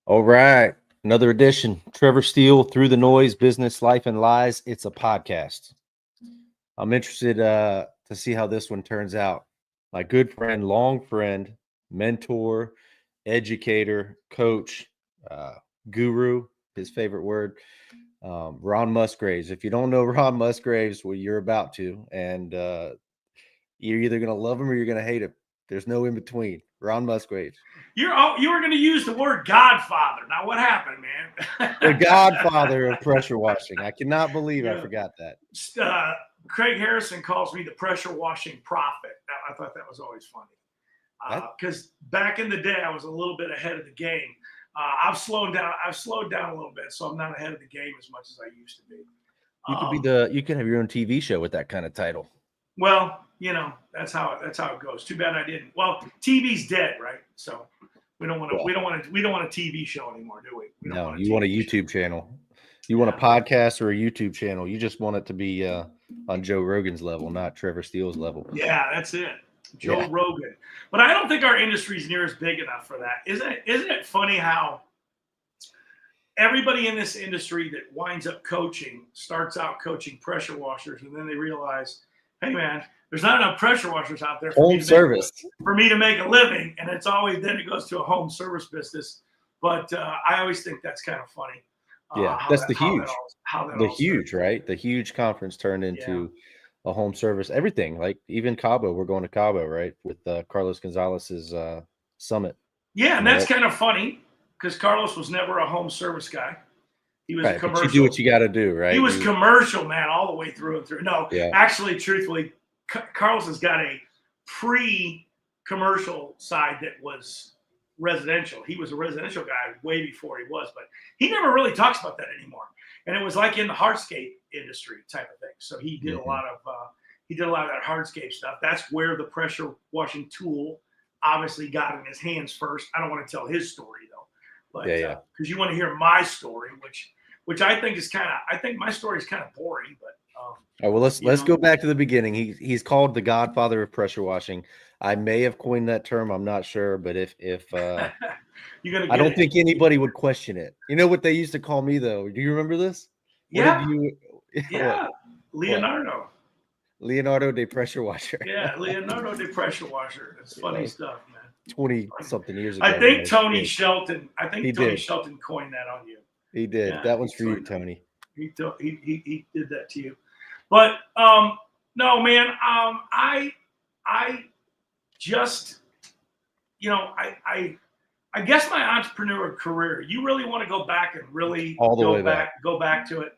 All right. Another edition. Trevor Steele, Through the Noise, Business, Life, and Lies. It's a podcast. I'm interested to see how this one turns out. My good friend, long friend, mentor, educator, coach, uh, guru, his favorite word, Ron Musgraves. If you don't know Ron Musgraves, well, you're about to. And you're either going to love him or you're going to hate him. There's no in between. Ron Musgraves. You were going to use the word Godfather. Now, what happened, The man? godfather of pressure washing. I cannot believe I Yeah. forgot that. Craig Harrison calls me the pressure washing prophet. I thought that was always funny because back in the day, I was a little bit ahead of the game. I've slowed down. I've slowed down a little bit, so I'm not ahead of the game as much as I used to be. You can have your own TV show with that kind of title. Well, that's how it goes. Too bad I didn't. Well, TV's dead, right? So we don't want a TV show anymore, do we? No, you want a YouTube channel. You want a podcast or a YouTube channel. You just want it to be on Joe Rogan's level, not Trevor Steele's level. Yeah, that's it. Joe Rogan. But I don't think our industry is near as big enough for that. Isn't it funny how everybody in this industry that winds up coaching starts out coaching pressure washers, and then they realize, hey man, there's not enough pressure washers out there for me to make a living, and it's always then it goes to a home service business. But I always think that's kind of funny. That's the huge, right? The huge conference turned into a home service. Everything, like even Cabo. We're going to Cabo, right, with Carlos Gonzalez's summit. Yeah, and that's kind of funny because Carlos was never a home service guy. He was a commercial. But you do what you got to do, right? He was commercial, man, all the way through and through. No, actually, truthfully, Carlos has got a pre-commercial side that was residential. He was a residential guy way before he was, but he never really talks about that anymore. And it was like in the hardscape industry type of thing. So he did a lot of that hardscape stuff. That's where the pressure washing tool obviously got in his hands first. I don't want to tell his story though, but because you want to hear my story, which I think is I think my story is kind of boring, but. All right, well, let's go back to the beginning. He's called the Godfather of pressure washing. I may have coined that term. I'm not sure, but if I don't think anybody would question it. You know what they used to call me though? Do you remember this? Yeah. Leonardo. Leonardo de pressure washer. Yeah, Leonardo de pressure washer. It's funny stuff, man. 20-something years ago. I think Tony Shelton. Shelton coined that on you. He did. Yeah, that one's for you, Tony. He did that to you. But no, man. I just, I guess my entrepreneur career. You really want to go back and really go back to it.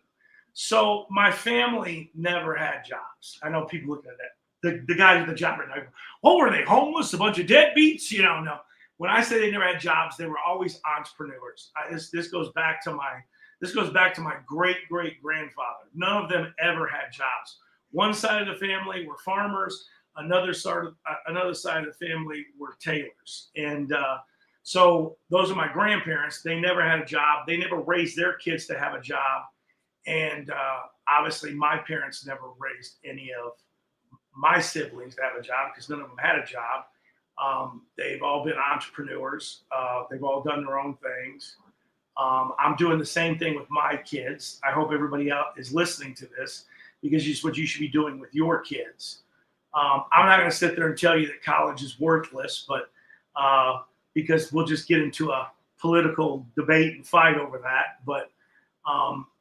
So my family never had jobs. I know people looking at that. The guys with the job right now, oh, were they homeless? A bunch of deadbeats? No. When I say they never had jobs, they were always entrepreneurs. This goes back to my great grandfather. None of them ever had jobs. One side of the family were farmers. Another side of the family were tailors. And so those are my grandparents. They never had a job. They never raised their kids to have a job. And obviously, my parents never raised any of my siblings to have a job because none of them had a job. They've all been entrepreneurs. They've all done their own things. I'm doing the same thing with my kids. I hope everybody out is listening to this because it's what you should be doing with your kids. I'm not going to sit there and tell you that college is worthless, but because we'll just get into a political debate and fight over that. But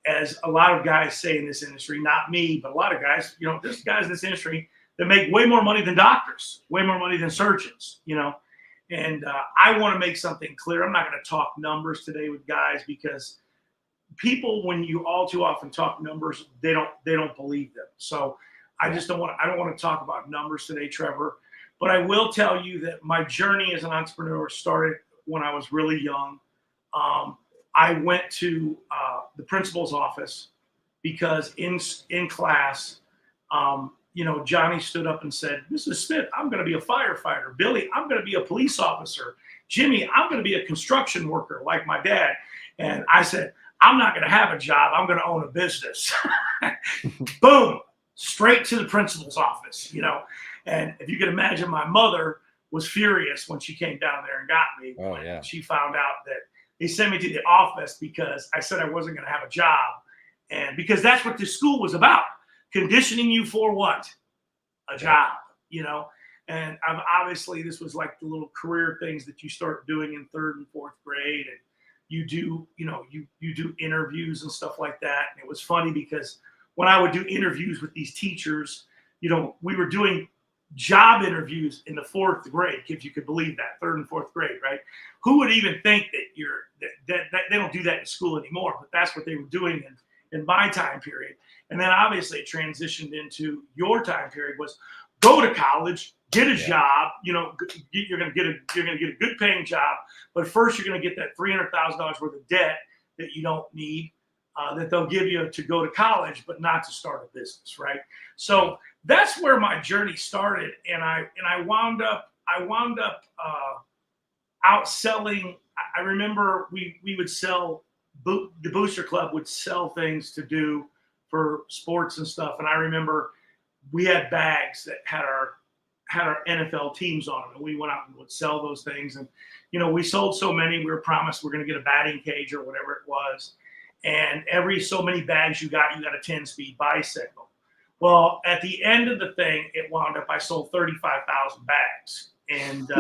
as a lot of guys say in this industry, not me, but a lot of guys, there's guys in this industry that make way more money than doctors, way more money than surgeons, And I want to make something clear. I'm not going to talk numbers today with guys because people, when you all too often talk numbers, they don't believe them. So I don't want to talk about numbers today, Trevor. But I will tell you that my journey as an entrepreneur started when I was really young. I went to the principal's office because in class, Johnny stood up and said, Mrs. Smith, I'm going to be a firefighter. Billy, I'm going to be a police officer. Jimmy, I'm going to be a construction worker like my dad. And I said, I'm not going to have a job. I'm going to own a business. Boom, straight to the principal's office, And if you can imagine my mother was furious when she came down there and got me. Oh, yeah. She found out that they sent me to the office because I said I wasn't going to have a job. And because that's what this school was about, conditioning you for what? A job, you know? And obviously this was like the little career things that you start doing in 3rd and 4th grade. And you do, you know, you do interviews and stuff like that. And it was funny because when I would do interviews with these teachers, you know, we were doing job interviews in the 4th grade, if you could believe that, 3rd and 4th grade, right? Who would even think that that they don't do that in school anymore, but that's what they were doing in my time period. And then obviously it transitioned into your time period was go to college, get a job, you know, you're going to get a good paying job, but first you're going to get that $300,000 worth of debt that you don't need, that they'll give you to go to college, but not to start a business, right? So that's where my journey started, and I wound up outselling. I remember we would sell, the Booster Club would sell things to do for sports and stuff, and I remember we had bags that had our NFL teams on them, and we went out and would sell those things. And you know, we sold so many, we were promised we're going to get a batting cage or whatever it was. And every so many bags you got a 10-speed bicycle. Well, at the end of the thing, it wound up I sold 35,000 bags, and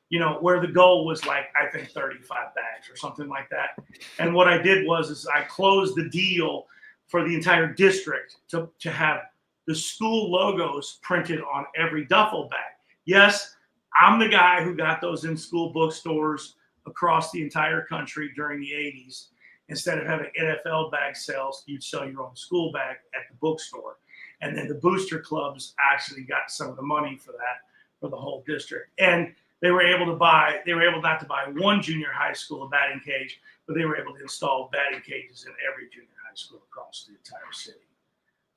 you know, where the goal was like I think 35 bags or something like that. And what I did was I closed the deal for the entire district to have the school logos printed on every duffel bag. Yes, I'm the guy who got those in school bookstores across the entire country during the 80s. Instead of having NFL bag sales, you'd sell your own school bag at the bookstore. And then the booster clubs actually got some of the money for that, for the whole district. And they were able not to buy one junior high school a batting cage, but they were able to install batting cages in every junior high school across the entire city.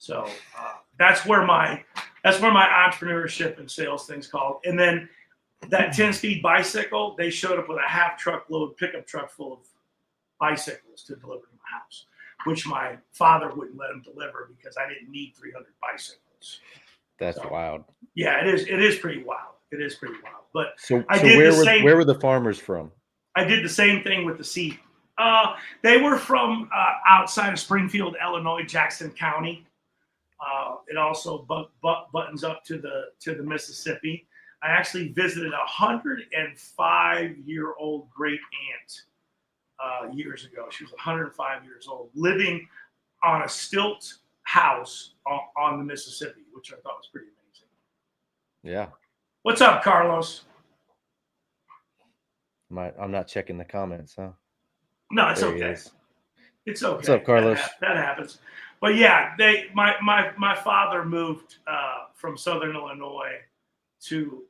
So that's where my entrepreneurship and sales thing's called. And then that 10-speed bicycle, they showed up with a half truckload pickup truck full of bicycles to deliver to my house, which my father wouldn't let him deliver because I didn't need 300 bicycles. That's wild. Yeah, it is pretty wild. It is pretty wild. But where were the farmers from? I did the same thing with the seed. They were from outside of Springfield, Illinois, Jackson County. It also buttons up to the Mississippi. I actually visited a 105-year-old great aunt years ago. She was 105 years old, living on a stilt house on the Mississippi, which I thought was pretty amazing. Yeah. What's up, Carlos? I'm not checking the comments, huh? No, it's okay. It's okay. What's up, Carlos? That happens. But yeah, my father moved from Southern Illinois to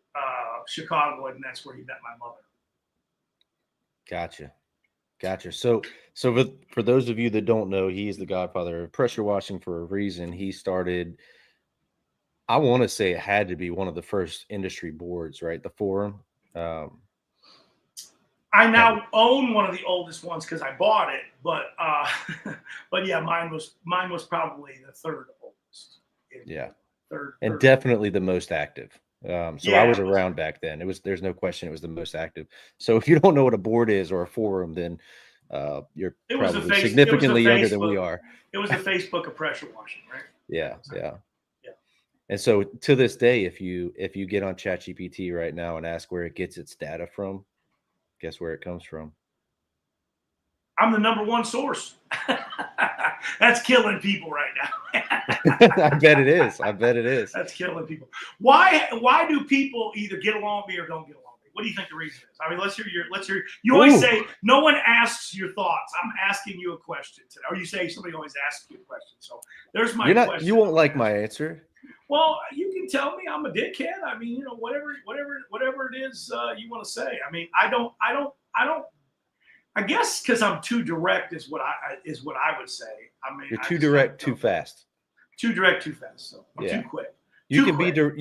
Chicago, and that's where he met my mother. Gotcha. So for those of you that don't know, he's the godfather of pressure washing for a reason. He started, I want to say it had to be one of the first industry boards, right? The Forum. I now own one of the oldest ones because I bought it, but yeah, mine was probably the 3rd oldest. Third, definitely the most active. I was around back then. There's no question it was the most active. So if you don't know what a board is or a forum, then you're probably significantly younger than we are. It was the Facebook of pressure washing, right? Yeah. And so to this day, if you get on ChatGPT right now and ask where it gets its data from, guess where it comes from? I'm the #1 source. That's killing people right now. I bet it is. That's killing people. Why do people either get along with me or don't get along with me? What do you think the reason is? I mean, let's hear. You always say no one asks your thoughts. I'm asking you a question today. Or you say somebody always asks you a question. So there's my question. You won't like my answer. Well, you can tell me I'm a dickhead. I mean, you know, whatever it is you want to say. I mean, I don't. I guess because I'm too direct is what I would say. I mean, you're too direct, too fast. Too direct, too fast. So I'm too quick. You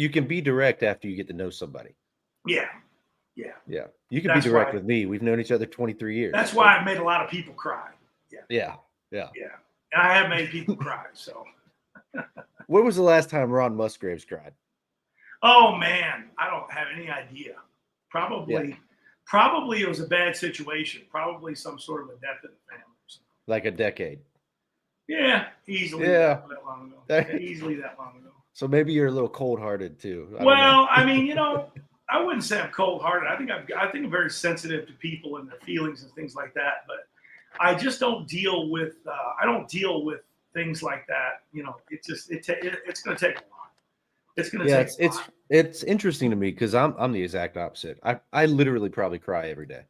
can be direct after you get to know somebody. Yeah. You can be direct with me. We've known each other 23 years. That's why I've made a lot of people cry. Yeah. And I have made people cry. So. When was the last time Ron Musgraves cried? Oh man, I don't have any idea. Probably it was a bad situation. Probably some sort of a death in the family. Like a decade. Yeah, easily. Yeah, that long ago. Yeah, easily that long ago. So maybe you're a little cold-hearted too. I mean, I wouldn't say I'm cold-hearted. I think I'm very sensitive to people and their feelings and things like that. But I just don't deal with. I don't deal with things like that. It's going to take a lot. It's going to take. It's interesting to me because I'm the exact opposite. I literally probably cry every day.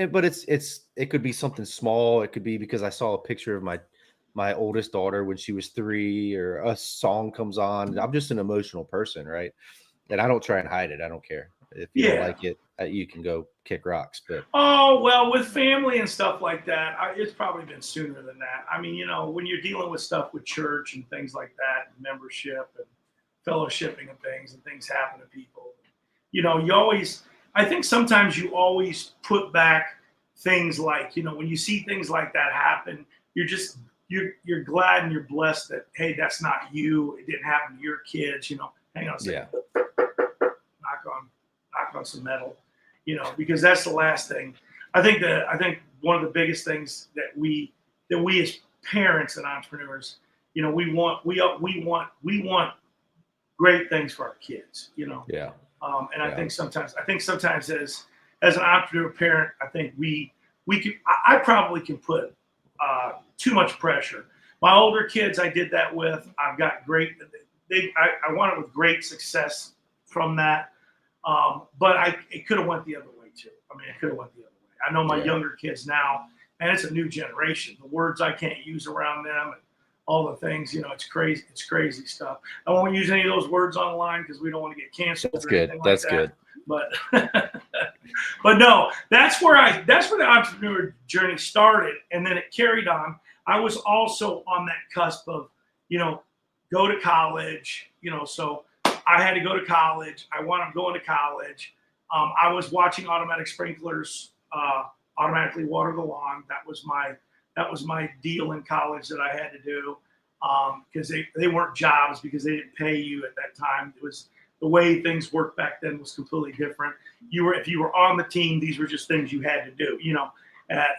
But it could be something small. It could be because I saw a picture of my oldest daughter when she was 3, or a song comes on. I'm just an emotional person, right? And I don't try and hide it. I don't care. If you don't like it, you can go kick rocks. But with family and stuff like that, it's probably been sooner than that. I mean, when you're dealing with stuff with church and things like that, and membership and fellowshipping and things happen to people. I think sometimes you always put back things like, when you see things like that happen, you're glad and you're blessed that, hey, that's not you. It didn't happen to your kids. Hang on a second. Knock on some metal. Because that's the last thing. I think one of the biggest things that we as parents and entrepreneurs, we want great things for our kids. Yeah. I think sometimes as an entrepreneur parent, I think I probably can put too much pressure. My older kids, I did that with. I've got I wanted with great success from that. But it could have went the other way too. I mean, it could have went the other way. I know my younger kids now, and it's a new generation. The words I can't use around them and all the things, it's crazy. It's crazy stuff. I won't use any of those words online because we don't want to get canceled. That's good. That's good. But but no, that's where the entrepreneur journey started, and then it carried on. I was also on that cusp of, go to college, so I had to go to college. I wound up going to college. I was watching automatic sprinklers automatically water the lawn. That was my deal in college that I had to do because they weren't jobs because they didn't pay you at that time. It was the way things worked back then was completely different. If you were on the team, these were just things you had to do.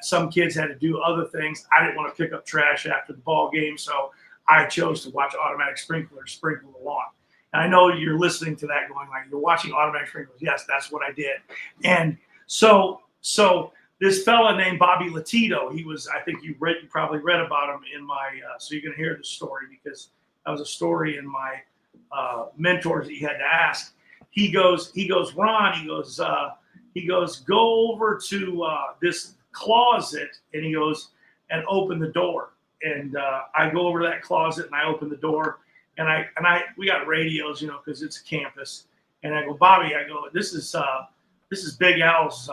Some kids had to do other things. I didn't want to pick up trash after the ball game, so I chose to watch automatic sprinklers sprinkle the lawn. And I know you're listening to that going like, you're watching automatic sprinklers. Yes, that's what I did. And so this fella named Bobby Latito, I think you probably read about him in my, so you're going to hear the story because that was a story in my mentors that you had to ask. He goes, Ron, he goes, go over to this closet, and he goes, and open the door. And I go over to that closet and I open the door, and we got radios, because it's a campus. And I go, Bobby, this is Big Al's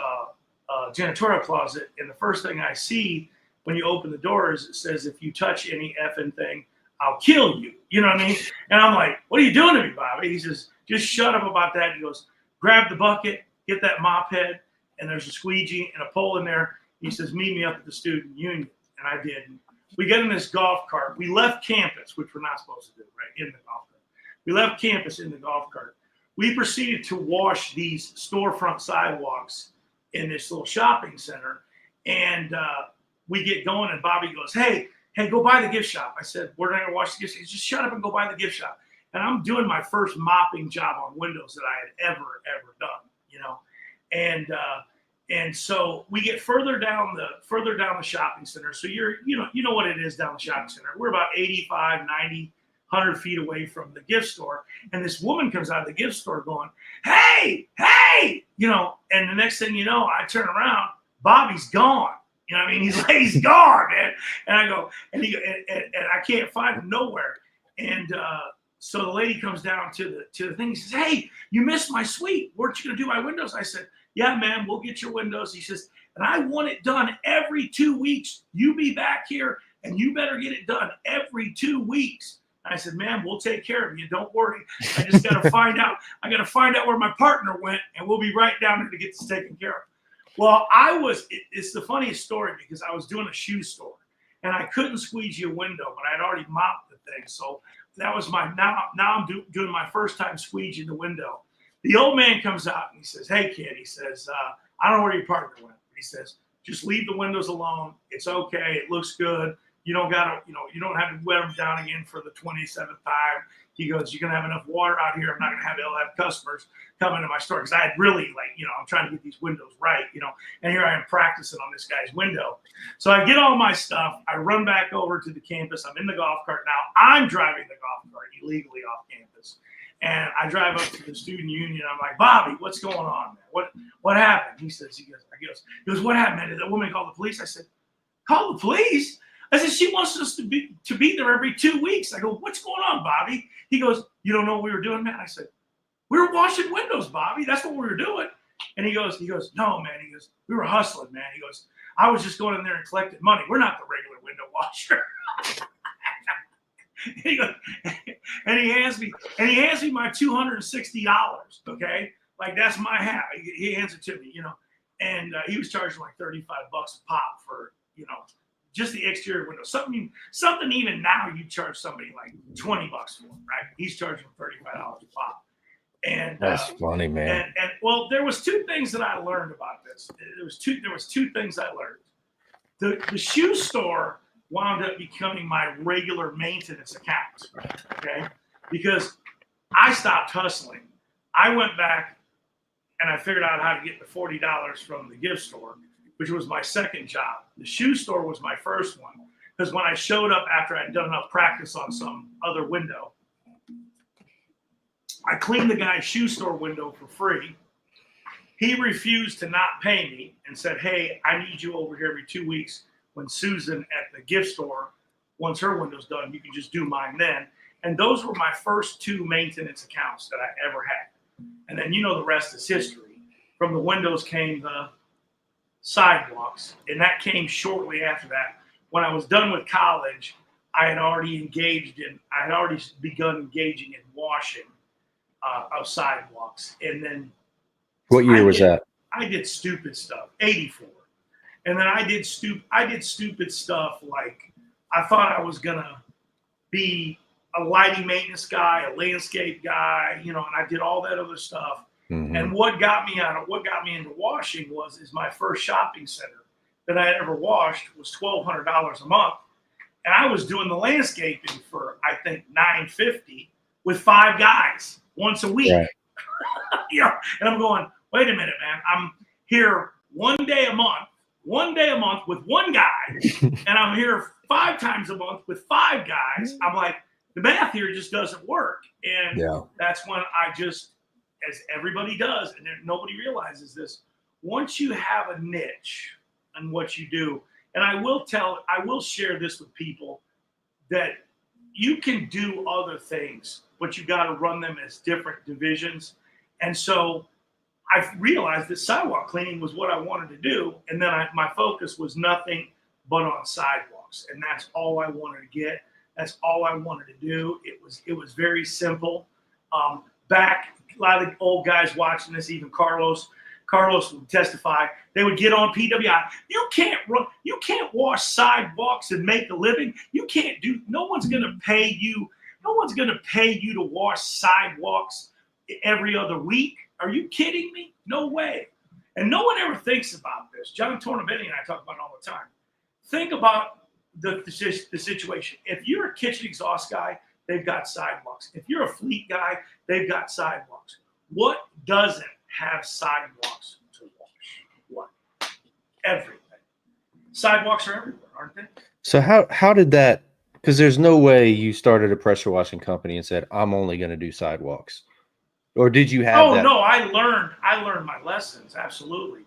janitorial closet, and the first thing I see when you open the door is it says, if you touch any effing thing, I'll kill you. You know what I mean? And I'm like, what are you doing to me, Bobby? He says, just shut up about that. He goes, grab the bucket, get that mop head, and there's a squeegee and a pole in there. He says, meet me up at the student union. And I did. We get in this golf cart. We left campus, which we're not supposed to do, right, in the golf cart. We left campus in the golf cart. We proceeded to wash these storefront sidewalks in this little shopping center. And we get going, and Bobby goes, hey, go by the gift shop. I said, we're not going to wash the gift shop. He said, just shut up and go by the gift shop. And I'm doing my first mopping job on windows that I had ever done, And so we get further down the shopping center. So you know what it is down the shopping center. We're about 85, 90, 100 feet away from the gift store. And this woman comes out of the gift store going, hey, and the next thing you know, I turn around, Bobby's gone. You know what I mean? He's gone, man. And I go, and I can't find him nowhere. And so the lady comes down to the thing. He says, hey, you missed my suite. Weren't you going to do my windows? I said, yeah, man, we'll get your windows. He says, and I want it done every 2 weeks. You be back here, and you better get it done every 2 weeks. I said, man, we'll take care of you. Don't worry. I just got to find out. I got to find out where my partner went, and we'll be right down there to get this taken care of. Well, it's the funniest story because I was doing a shoe store, and I couldn't squeegee a window, but I had already mopped the thing. So that was now I'm doing my first time squeegeeing the window. The old man comes out and he says, "Hey, kid," he says, "I don't know where your partner went." But he says, "Just leave the windows alone. It's okay. It looks good. You don't gotta, you don't have to wet them down again for the 27th time." He goes, "You're gonna have enough water out here. I'm not gonna have customers come into my store," because I had really I'm trying to get these windows right, and here I am practicing on this guy's window. So I get all my stuff. I run back over to the campus. I'm in the golf cart now. I'm driving the golf cart illegally off campus. And I drive up to the student union. I'm like, "Bobby, what's going on, man? What happened?" He goes, "What happened, man? Did that woman call the police?" I said, "Call the police?" I said, "She wants us to be there every 2 weeks." I go, "What's going on, Bobby?" He goes, "You don't know what we were doing, man?" I said, "We were washing windows, Bobby. That's what we were doing." And he goes, "No, man." He goes, "We were hustling, man." He goes, "I was just going in there and collecting money. We're not the regular window washer." He goes, and he hands me my $260. Okay, like that's my hat. He hands it to me, and he was charging like $35 a pop for just the exterior window. Something even now you charge somebody like $20 for, right? He's charging $35 a pop. And that's funny, man. And well, there was two things that I learned about this. There was two things I learned. The shoe store wound up becoming my regular maintenance account, okay? Because I stopped hustling. I went back and I figured out how to get the $40 from the gift store, which was my second job. The shoe store was my first one, because when I showed up after I'd done enough practice on some other window, I cleaned the guy's shoe store window for free. He refused to not pay me and said, "Hey, I need you over here every 2 weeks. When Susan at the gift store, once her window's done, you can just do mine then." And those were my first two maintenance accounts that I ever had. And then the rest is history. From the windows came the sidewalks, and that came shortly after that. When I was done with college, I had already begun engaging in washing of sidewalks. And then what year was that? I did stupid stuff, 84. And then I did stupid stuff, like I thought I was gonna be a lighting maintenance guy, a landscape guy, and I did all that other stuff. Mm-hmm. And what got me into washing is my first shopping center that I ever washed was $1,200 a month, and I was doing the landscaping for I think $950 with 5 guys once a week. Right. And I'm going, wait a minute, man, I'm here one day a month with one guy, and I'm here 5 times a month with 5 guys. I'm like, the math here just doesn't work. And that's when I just, as everybody does, and nobody realizes this, once you have a niche in what you do, and I will share this with people, that you can do other things, but you got to run them as different divisions. And so I realized that sidewalk cleaning was what I wanted to do. And then my focus was nothing but on sidewalks. And that's all I wanted to get. That's all I wanted to do. It was very simple. Back, a lot of the old guys watching this, even Carlos would testify. They would get on PWI. You can't wash sidewalks and make a living. No one's gonna pay you to wash sidewalks every other week. Are you kidding me? No way. And no one ever thinks about this. John Tornabetti and I talk about it all the time. Think about the situation. If you're a kitchen exhaust guy, they've got sidewalks. If you're a fleet guy, they've got sidewalks. What doesn't have sidewalks to wash? What? Everything. Sidewalks are everywhere, aren't they? So how did that, because there's no way you started a pressure washing company and said, I'm only going to do sidewalks. Or did you have that? No, I learned my lessons. Absolutely.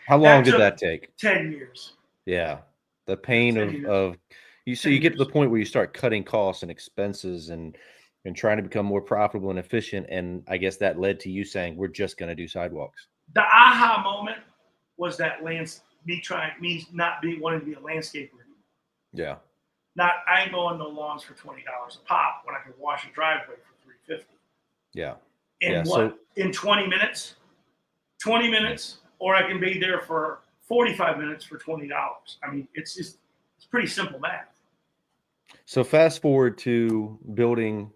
How long did that take? 10 years. Yeah. The pain of you. So you get to the point where you start cutting costs and expenses and trying to become more profitable and efficient. And I guess that led to you saying, we're just going to do sidewalks. The aha moment was that me not wanting to be a landscaper anymore. Yeah. I ain't mowing no lawns for $20 a pop when I can wash a driveway for $350. Yeah. In 20 minutes? 20 minutes, or I can be there for 45 minutes for $20. I mean, it's pretty simple math. So fast forward to building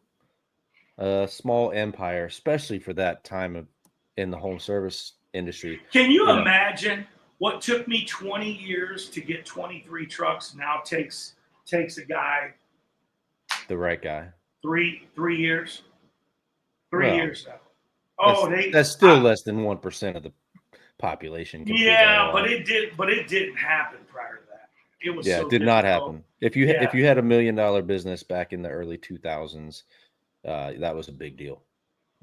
a small empire, especially for that time in the home service industry. Can you imagine what took me 20 years to get 23 trucks now takes a guy, the right guy, 3 years? 3 years now. Oh, that's still less than 1% of the population. Yeah, but it didn't happen prior to that. It was it did not happen. If you had $1 million business back in the early 2000s, that was a big deal.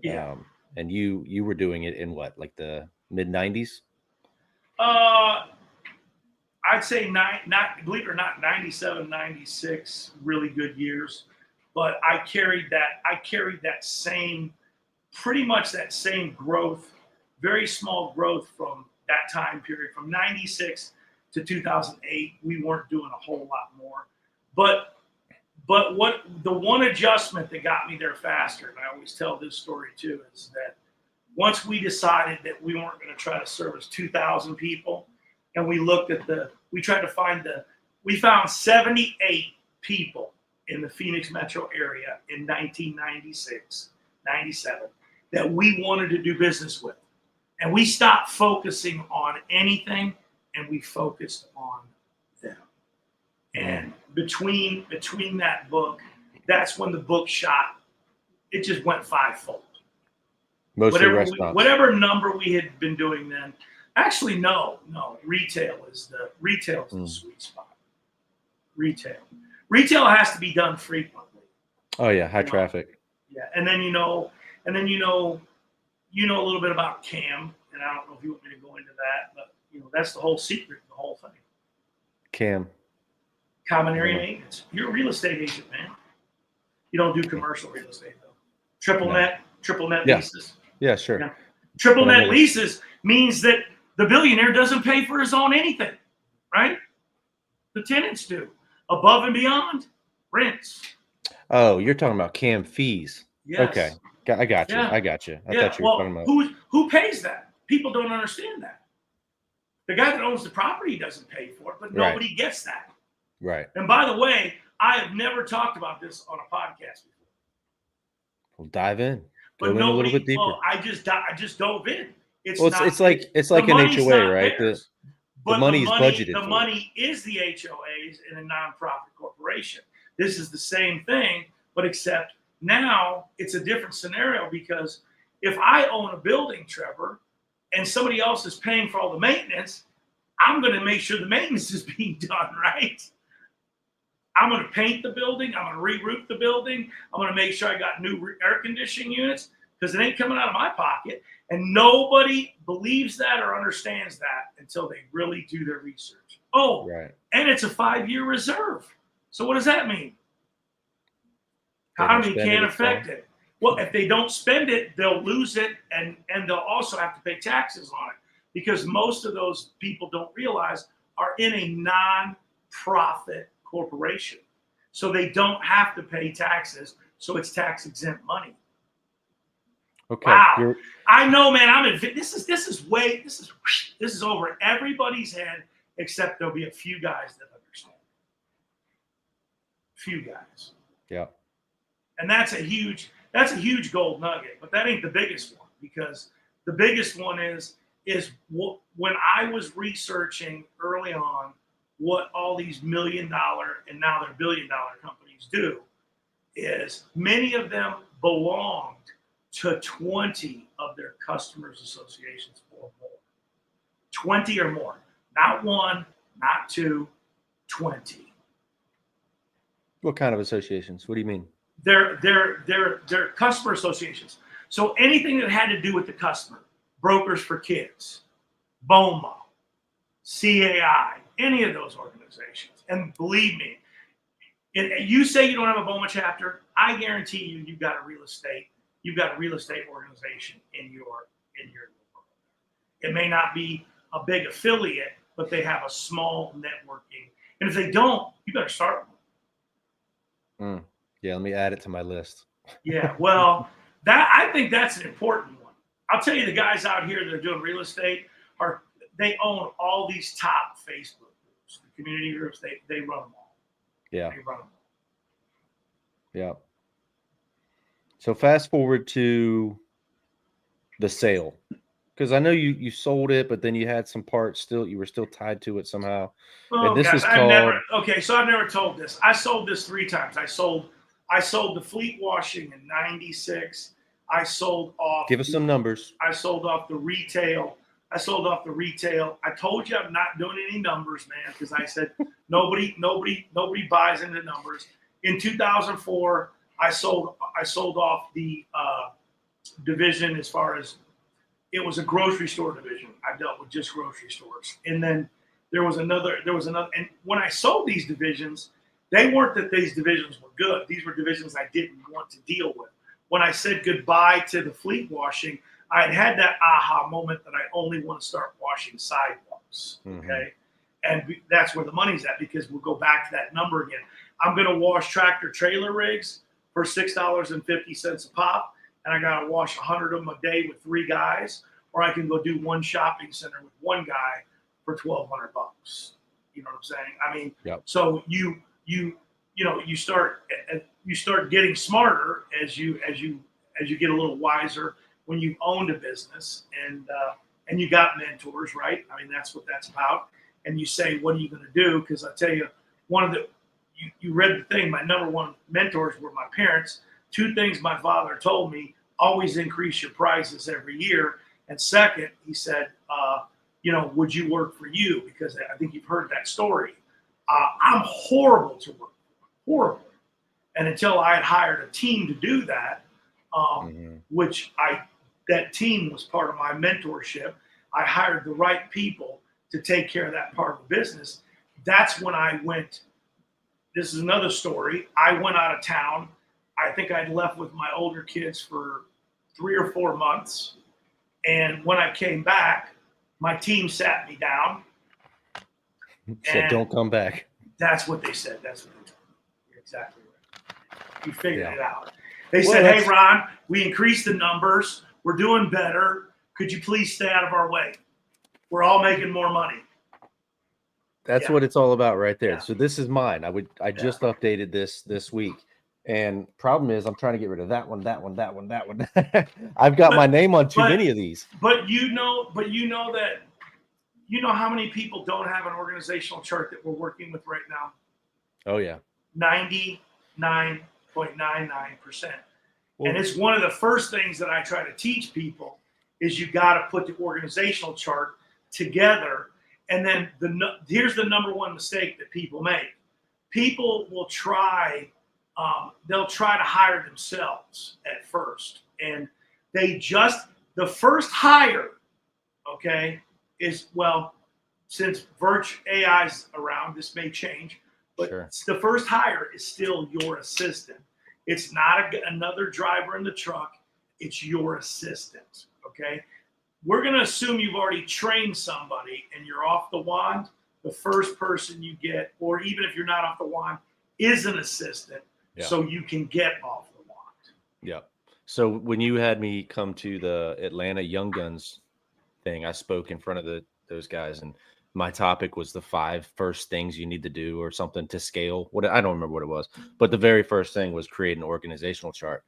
Yeah. And you were doing it in what, like the mid 90s? I'd say not believe it or not, 97, 96, really good years. But I carried that same, pretty much that same growth, very small growth from that time period, from 96 to 2008. We weren't doing a whole lot more. But what the one adjustment that got me there faster, and I always tell this story too, is that once we decided that we weren't going to try to service 2,000 people, and we found 78 people in the Phoenix metro area in 1996, 97, that we wanted to do business with. And we stopped focusing on anything, and we focused on them. And between that book, that's when the book shot. It just went fivefold. Whatever number we had been doing then. Actually, no. Retail is the sweet spot. Retail has to be done frequently. Oh yeah, high traffic. Yeah, and then you know a little bit about CAM, and I don't know if you want me to go into that, but that's the whole secret, the whole thing. CAM. Common area maintenance. You're a real estate agent, man. You don't do commercial real estate though. Triple net leases. Yeah, sure. Yeah. Triple net leases means that the billionaire doesn't pay for his own anything, right? The tenants do. Above and beyond, rents. Oh, you're talking about CAM fees. Yes. Okay. I got you. I thought you were talking about. Who pays that? People don't understand that. The guy that owns the property doesn't pay for it, but nobody gets that. Right. And by the way, I have never talked about this on a podcast before. We'll dive in. Go in a little bit deeper. Well, I just dove in. It's like an HOA, right? The money is budgeted. The money is the HOAs in a nonprofit corporation. This is the same thing, but except now it's a different scenario, because if I own a building, Trevor, and somebody else is paying for all the maintenance, I'm going to make sure the maintenance is being done right. I'm going to paint the building. I'm going to re-roof the building. I'm going to make sure I got new air conditioning units, because it ain't coming out of my pocket. And nobody believes that or understands that until they really do their research. Oh, right. And it's a 5-year reserve. So what does that mean? Economy can't affect it. Well, if they don't spend it, they'll lose it, and they'll also have to pay taxes on it, because most of those people don't realize are in a non-profit corporation. So they don't have to pay taxes, so it's tax-exempt money. Okay. Wow. I know, man. This is over everybody's head, except there'll be a few guys that understand. Few guys. Yeah. And that's a huge gold nugget, but that ain't the biggest one, because the biggest one is when I was researching early on what all these $1 million and now they're $1 billion companies do, is many of them belonged to 20 of their customers associations or more. 20 or more. Not one, not two, 20. What kind of associations? What do you mean? They're customer associations. So anything that had to do with the customer, Brokers for Kids, BOMA, CAI, any of those organizations. And believe me, you say you don't have a BOMA chapter, I guarantee you've got a real estate organization in your local. It may not be a big affiliate, but they have a small networking. And if they don't, you better start one. Yeah, let me add it to my list. Yeah, well, I think that's an important one. I'll tell you, the guys out here that are doing real estate they own all these top Facebook groups, the community groups. They run them all. Yeah, they run them all. Yeah. So fast forward to the sale. Because I know you sold it, but then you had some parts still. You were still tied to it somehow. Oh And this gosh, is called. So I've never told this. I sold this 3 times. I sold the fleet washing in '96. I sold off. Give us some numbers. I sold off the retail. I told you I'm not doing any numbers, man, because I said nobody buys into numbers. In 2004, I sold off the division as far as it was a grocery store division. I dealt with just grocery stores. And then there was another, and when I sold these divisions, they weren't that these divisions were good. These were divisions I didn't want to deal with. When I said goodbye to the fleet washing, I had that aha moment that I only want to start washing sidewalks. Okay. And that's where the money's at, because we'll go back to that number again. I'm going to wash tractor trailer rigs for $6.50 a pop. And I got to wash 100 of them a day with 3 guys, or I can go do one shopping center with 1 guy for $1,200. You know what I'm saying? I mean, So you start getting smarter as you get a little wiser when you've owned a business, and you got mentors, right? I mean, that's what that's about. And you say, what are you going to do? Because I tell you, you read the thing. My number one mentors were my parents. 2 things my father told me: always increase your prices every year. And second, he said, would you work for you? Because I think you've heard that story. I'm horrible to work for, horrible. And until I had hired a team to do that, that team was part of my mentorship. I hired the right people to take care of that part of the business. That's when I went. This is another story. I went out of town. I think I'd left with my older kids for 3 or 4 months. And when I came back, my team sat me down. Said, don't come back. That's what they said. That's what they told me. You're exactly right. You figured it out. They said, hey, Ron, we increased the numbers. We're doing better. Could you please stay out of our way? We're all making more money. That's what it's all about right there. So this is mine. I just updated this week. And problem is, I'm trying to get rid of that one. I've got my name on too many of these. But you know how many people don't have an organizational chart that we're working with right now? Oh yeah. 99.99%. And it's one of the first things that I try to teach people is you got to put the organizational chart together. And then here's the number one mistake that people make. People will they'll try to hire themselves at first. And the first hire, okay, is, since AI's around, this may change, but the first hire is still your assistant. It's not another driver in the truck. It's your assistant, okay? We're going to assume you've already trained somebody and you're off the wand. The first person you get, or even if you're not off the wand, is an assistant, so you can get off the wand. Yeah. So when you had me come to the Atlanta Young Guns thing, I spoke in front of those guys, and my topic was the 5 first things you need to do or something to scale. I don't remember what it was, but the very first thing was create an organizational chart.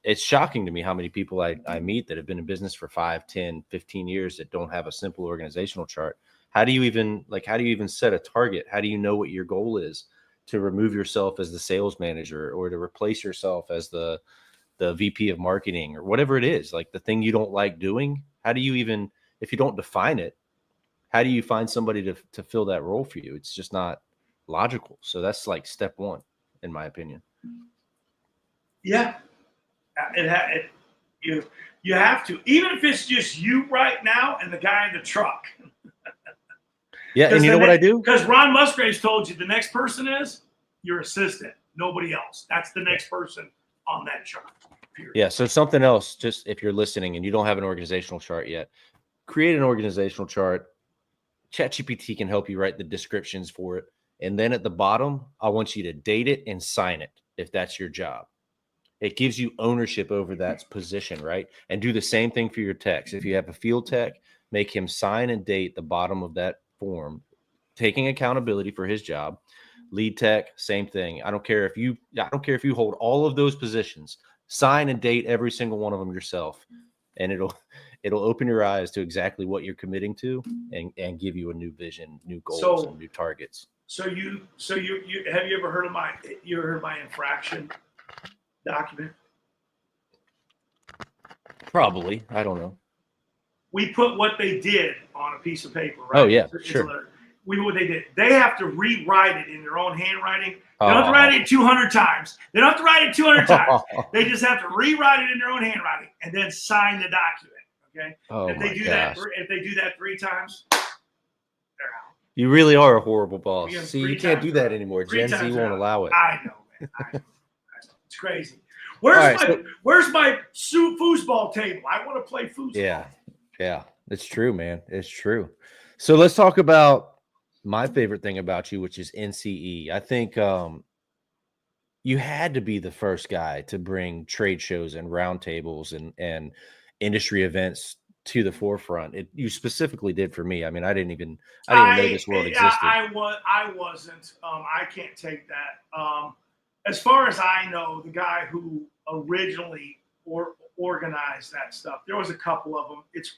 It's shocking to me how many people I meet that have been in business for 5, 10, 15 years that don't have a simple organizational chart. How do you even set a target? How do you know what your goal is to remove yourself as the sales manager or to replace yourself as the VP of marketing or whatever it is, like the thing you don't like doing? How do you even, if you don't define it, how do you find somebody to fill that role for you? It's just not logical. So that's like step 1, in my opinion. Yeah. You have to, even if it's just you right now and the guy in the truck. Yeah, and you know what I do? Because Ron Musgraves told you the next person is your assistant, nobody else. That's the next person on that chart. Period. Yeah, so something else, just if you're listening and you don't have an organizational chart yet, create an organizational chart. ChatGPT can help you write the descriptions for it. And then at the bottom, I want you to date it and sign it if that's your job. It gives you ownership over that position, right? And do the same thing for your techs. If you have a field tech, make him sign and date the bottom of that form, taking accountability for his job. Lead tech, same thing. I don't care if you hold all of those positions, sign and date every single one of them yourself. And it'll open your eyes to exactly what you're committing to and give you a new vision, new goals, and new targets. So you have you ever heard of my infraction document? Probably. I don't know. We put what they did on a piece of paper, right? Oh, yeah, sure. What they did. They have to rewrite it in their own handwriting. They don't have to write it 200 times. They don't have to write it 200 times. They just have to rewrite it in their own handwriting and then sign the document. Okay. If they do that 3 times, they're out. You really are a horrible boss. See, you can't do that anymore. Gen Z won't allow it. I know, man. I know. It's crazy. Where's my foosball table? I want to play foosball. Yeah, it's true, man. It's true. So let's talk about my favorite thing about you, which is NCE. I think you had to be the first guy to bring trade shows and roundtables and industry events to the forefront. You specifically did for me. I mean, I didn't even know this world existed. I wasn't. I can't take that. As far as I know, the guy who originally organized that stuff, there was a couple of them. It's,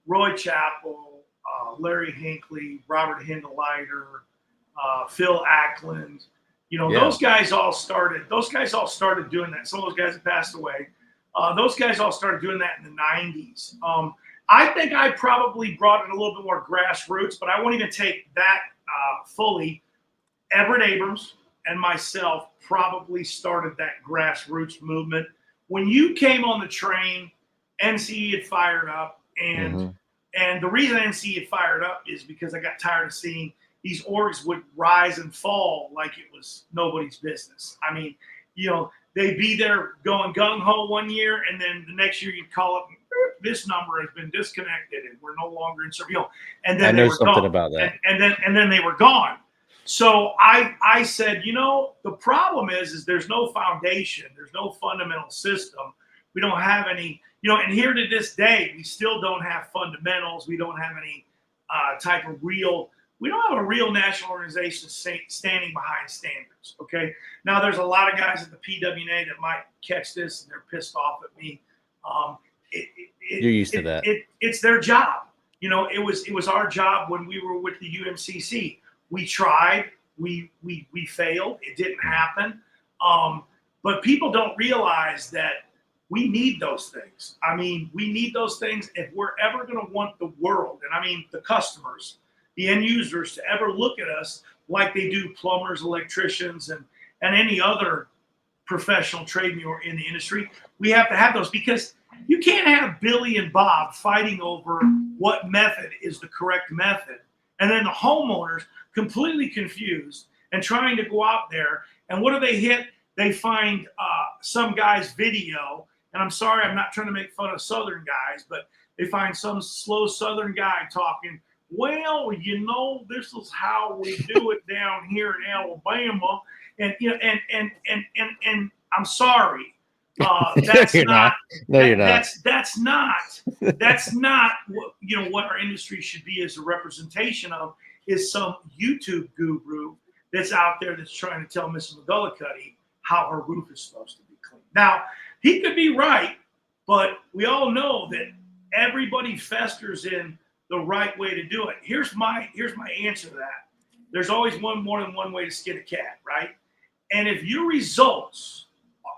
Roy Chappell, Larry Hinckley, Robert Hindleiter, Phil Ackland. Those guys all started doing that. Some of those guys have passed away. Those guys all started doing that in the 90s. I think I probably brought it a little bit more grassroots, but I won't even take that fully. Everett Abrams and myself probably started that grassroots movement. When you came on the train, NCE had fired up, and the reason NCE had fired up is because I got tired of seeing these orgs would rise and fall like it was nobody's business. I mean, they'd be there going gung-ho one year, and then the next year you'd call up, this number has been disconnected, and we're no longer in service. And then I know something about that. And then they were gone. So I said, the problem is there's no foundation. There's no fundamental system. We don't have any, and here to this day, we still don't have fundamentals. We don't have any type of we don't have a real national organization standing behind standards. Okay. Now there's a lot of guys at the PWNA that might catch this and they're pissed off at me. You're used to that. It's their job. It was our job when we were with the UMCC. We tried, we failed. It didn't happen. But people don't realize that we need those things. I mean, we need those things if we're ever going to want the world, and I mean the customers, the end users, to ever look at us like they do plumbers, electricians, and any other professional trade in the industry. We have to have those, because you can't have Billy and Bob fighting over what method is the correct method, and then the homeowners completely confused and trying to go out there. And what do they hit? They find some guy's video. And I'm sorry, I'm not trying to make fun of Southern guys, but they find some slow Southern guy talking, well, this is how we do it down here in Alabama. And, and I'm sorry. That's you're not. No, you're not. That's not what our industry should be as a representation of, is some YouTube guru that's out there that's trying to tell Mrs. McGullicuddy how her roof is supposed to be clean. Now, he could be right, but we all know that everybody festers in the right way to do it. Here's my answer to that. There's always more than one way to skin a cat, right? And if your results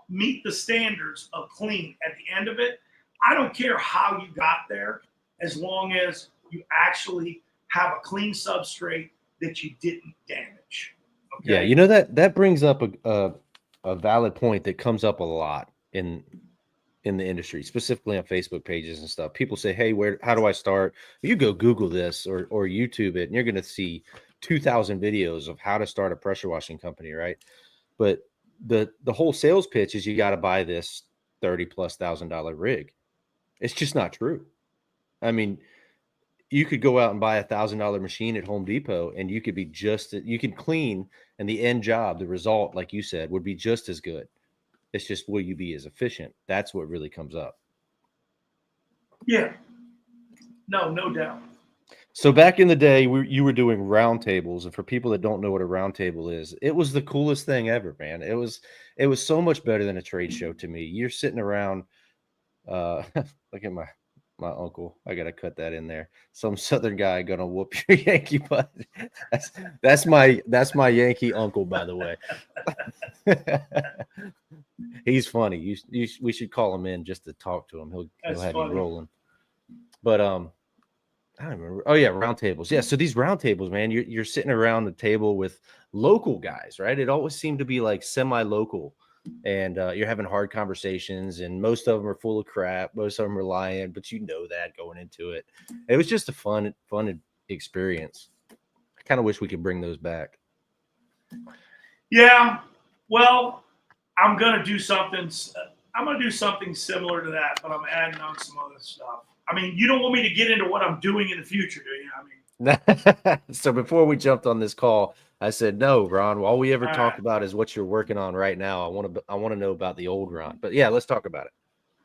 meet the standards of clean at the end of it, I don't care how you got there, as long as you actually have a clean substrate that you didn't damage. Okay? Yeah, that brings up a valid point that comes up a lot in the industry, specifically on Facebook pages and stuff. People say, hey, how do I start? You go Google this or YouTube it, and you're going to see 2,000 videos of how to start a pressure washing company, right? But the whole sales pitch is you got to buy this $30,000+ rig. It's just not true. I mean, you could go out and buy $1,000 machine at Home Depot, and you could be you can clean, and the end job, the result, like you said, would be just as good. It's just, will you be as efficient? That's what really comes up. Yeah. No doubt. So back in the day, you were doing roundtables, and for people that don't know what a roundtable is, it was the coolest thing ever, man. It was so much better than a trade show to me. You're sitting around, look at my uncle. I gotta cut that in there. Some Southern guy gonna whoop your Yankee butt. That's my Yankee uncle, by the way. He's funny. We should call him in just to talk to him. He'll have you rolling. But I don't remember. Oh yeah, round tables. Yeah, so these round tables, man, you're sitting around the table with local guys, right? It always seemed to be like semi-local, and you're having hard conversations, and most of them are full of crap. Most of them are lying, but you know that going into it. It was just a fun experience. I kind of wish we could bring those back. Yeah, well, I'm gonna do something. I'm gonna do something similar to that, but I'm adding on some other stuff. I mean, you don't want me to get into what I'm doing in the future, do you? I mean, so before we jumped on this call, I said, no, Ron, all we ever talk about is what you're working on right now. I want to know about the old Ron, but yeah, let's talk about it.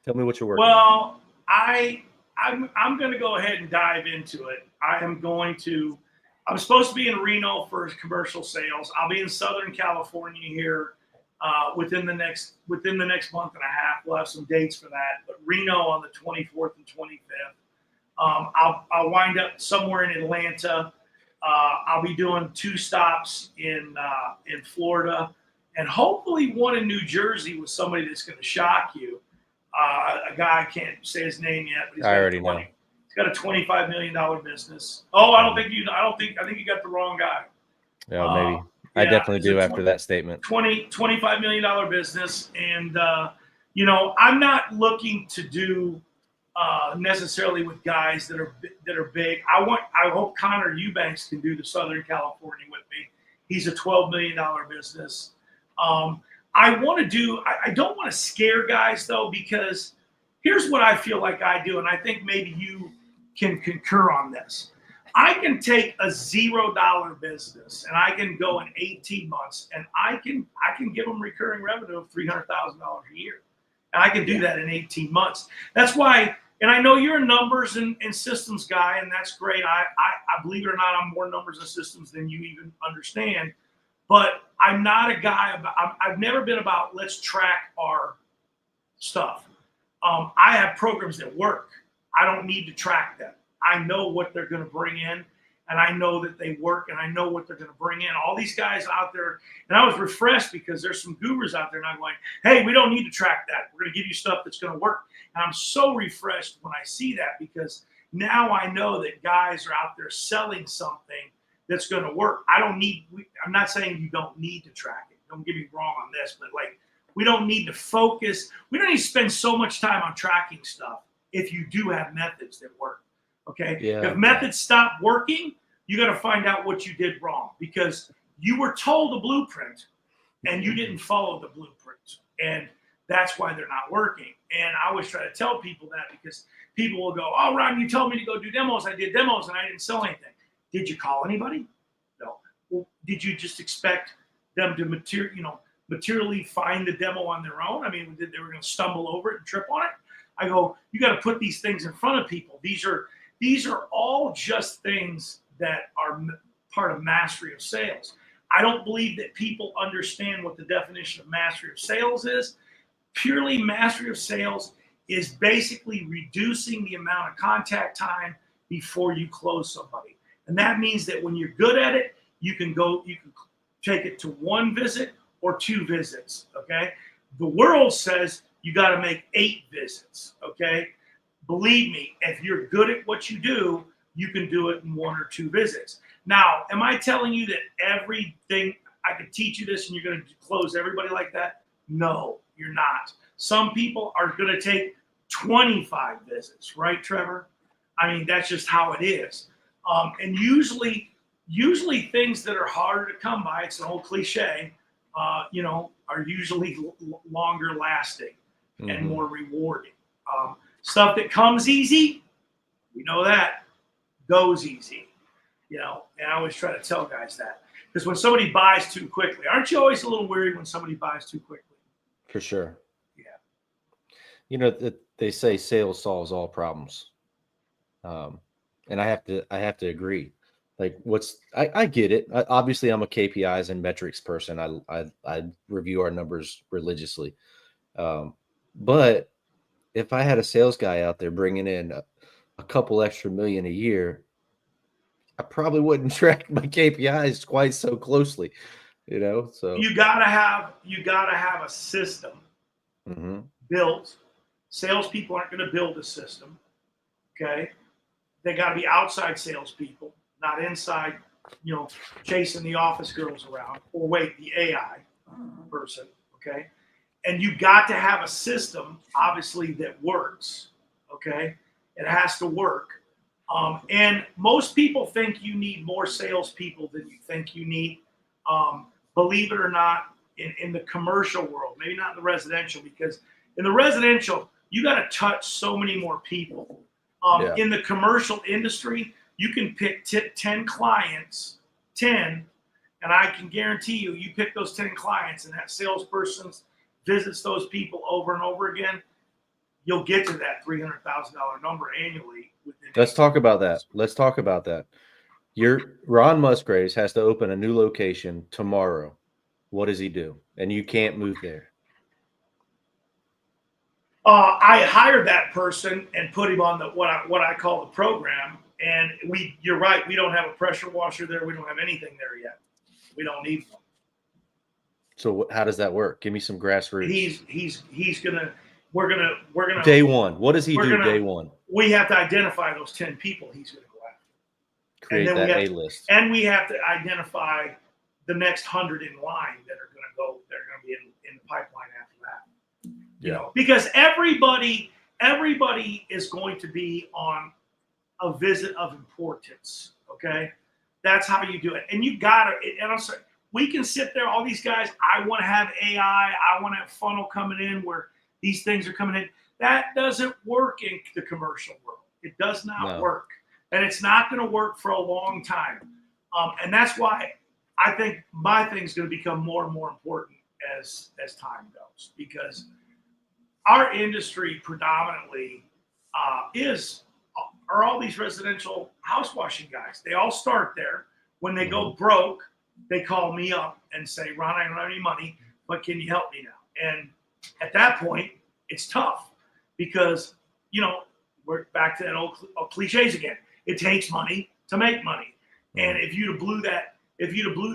Tell me what you're working on. Well, I'm going to go ahead and dive into it. I'm supposed to be in Reno for commercial sales. I'll be in Southern California here within the next month and a half. We'll have some dates for that. But Reno on the 24th and 25th. I'll wind up somewhere in Atlanta. I'll be doing 2 stops in Florida, and hopefully one in New Jersey with somebody that's going to shock you. A guy, I can't say his name yet, but I already know. He's got a $25 million business. Oh, I think you got the wrong guy. Yeah, maybe. I definitely do after that statement. $25 million business. And, I'm not looking to do necessarily with guys that are big. I hope Connor Eubanks can do the Southern California with me. He's a $12 million business. I don't want to scare guys though, because here's what I feel like I do. And I think maybe you can concur on this. I can take a $0 business and I can go in 18 months and I can give them recurring revenue of $300,000 a year. And I can do that in 18 months. That's why, and I know you're a numbers and systems guy, and that's great. I believe it or not, I'm more numbers and systems than you even understand. But I'm not a guy I've never been about let's track our stuff. I have programs that work. I don't need to track them. I know what they're going to bring in, and I know that they work, and I know what they're going to bring in. All these guys out there, and I was refreshed because there's some gurus out there, and I'm like, hey, we don't need to track that. We're going to give you stuff that's going to work. And I'm so refreshed when I see that, because now I know that guys are out there selling something that's going to work. I'm not saying you don't need to track it. Don't get me wrong on this, but like, we don't need to focus. We don't need to spend so much time on tracking stuff if you do have methods that work. Okay. Yeah. If methods stop working, you got to find out what you did wrong, because you were told a blueprint and you didn't follow the blueprint. And that's why they're not working. And I always try to tell people that, because people will go, oh, Ron, you told me to go do demos. I did demos and I didn't sell anything. Did you call anybody? No. Well, did you just expect them to materially find the demo on their own? I mean, they were going to stumble over it and trip on it? I go, you got to put these things in front of people. These are all just things that are part of mastery of sales. I don't believe that people understand what the definition of mastery of sales is. Purely mastery of sales is basically reducing the amount of contact time before you close somebody. And that means that when you're good at it, you can take it to 1 visit or 2 visits, okay? The world says you got to make 8 visits, okay? Believe me, if you're good at what you do, you can do it in 1 or 2 visits. Now, am I telling you that everything, I could teach you this and you're going to close everybody like that? No, you're not. Some people are going to take 25 visits, right, Trevor? I mean, that's just how it is. And usually things that are harder to come by, it's an old cliche, are usually longer lasting and more rewarding. Stuff that comes easy, we know that goes easy, and I always try to tell guys that, because when somebody buys too quickly, aren't you always a little worried when somebody buys too quickly? For sure. Yeah. They say sales solves all problems. And I have to agree. Like I get it. Obviously I'm a KPIs and metrics person. I review our numbers religiously. But if I had a sales guy out there bringing in a couple extra million a year, I probably wouldn't track my KPIs quite so closely, so you gotta have a system built. Salespeople aren't going to build a system. Okay. They got to be outside salespeople, not inside, chasing the office girls around, or the AI person. Okay. And you got to have a system, obviously, that works. Okay. It has to work. And most people think you need more salespeople than you think you need. Believe it or not, in the commercial world, maybe not in the residential, because in the residential, you got to touch so many more people. In the commercial industry, you can pick 10 clients, 10, and I can guarantee you pick those 10 clients and that salesperson visits those people over and over again, you'll get to that $300,000 number annually. Let's talk about that. Ron Musgraves has to open a new location tomorrow. What does he do? And you can't move there. I hired that person and put him on what I call the program. And you're right, we don't have a pressure washer there. We don't have anything there yet. We don't need one. So how does that work? Give me some grassroots. We're gonna day one. What does he do day one? We have to identify those 10 people he's gonna go after. Create that A list. And we have to identify the next 100 in line that are gonna be in the pipeline after that. Because everybody is going to be on a visit of importance. Okay, that's how you do it. And you got to. And I'm sorry, we can sit there, all these guys. I want to have AI. I want to have funnel coming in where these things are coming in. That doesn't work in the commercial world. It does not work, and it's not going to work for a long time. And that's why I think my thing's going to become more and more important as time goes, because our industry predominantly are all these residential house washing guys. They all start there. When they go broke, they call me up and say, Ron, I don't have any money, but can you help me now? And at that point, it's tough because, we're back to that old cliches again. It takes money to make money. And if you'd have blew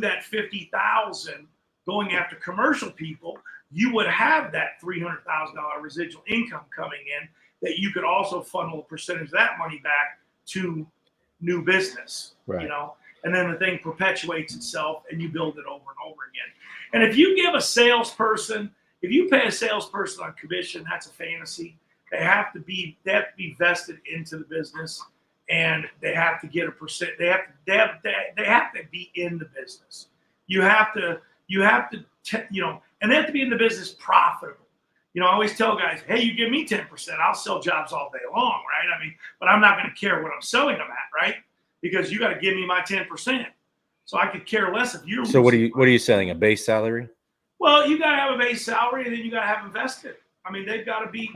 that 50,000 going after commercial people, you would have that $300,000 residual income coming in that you could also funnel a percentage of that money back to new business, right. And then the thing perpetuates itself and you build it over and over again. And if you pay a salesperson on commission, that's a fantasy. They have to be vested into the business, and they have to get a percent. They have to be in the business. You have to, and they have to be in the business profitable. I always tell guys, hey, you give me 10%, I'll sell jobs all day long, right? But I'm not going to care what I'm selling them at, right? Because you got to give me my 10%. So I could care less if you're. So what are you selling? A base salary? Well, you got to have a base salary, and then you got to have invested. They've got to be.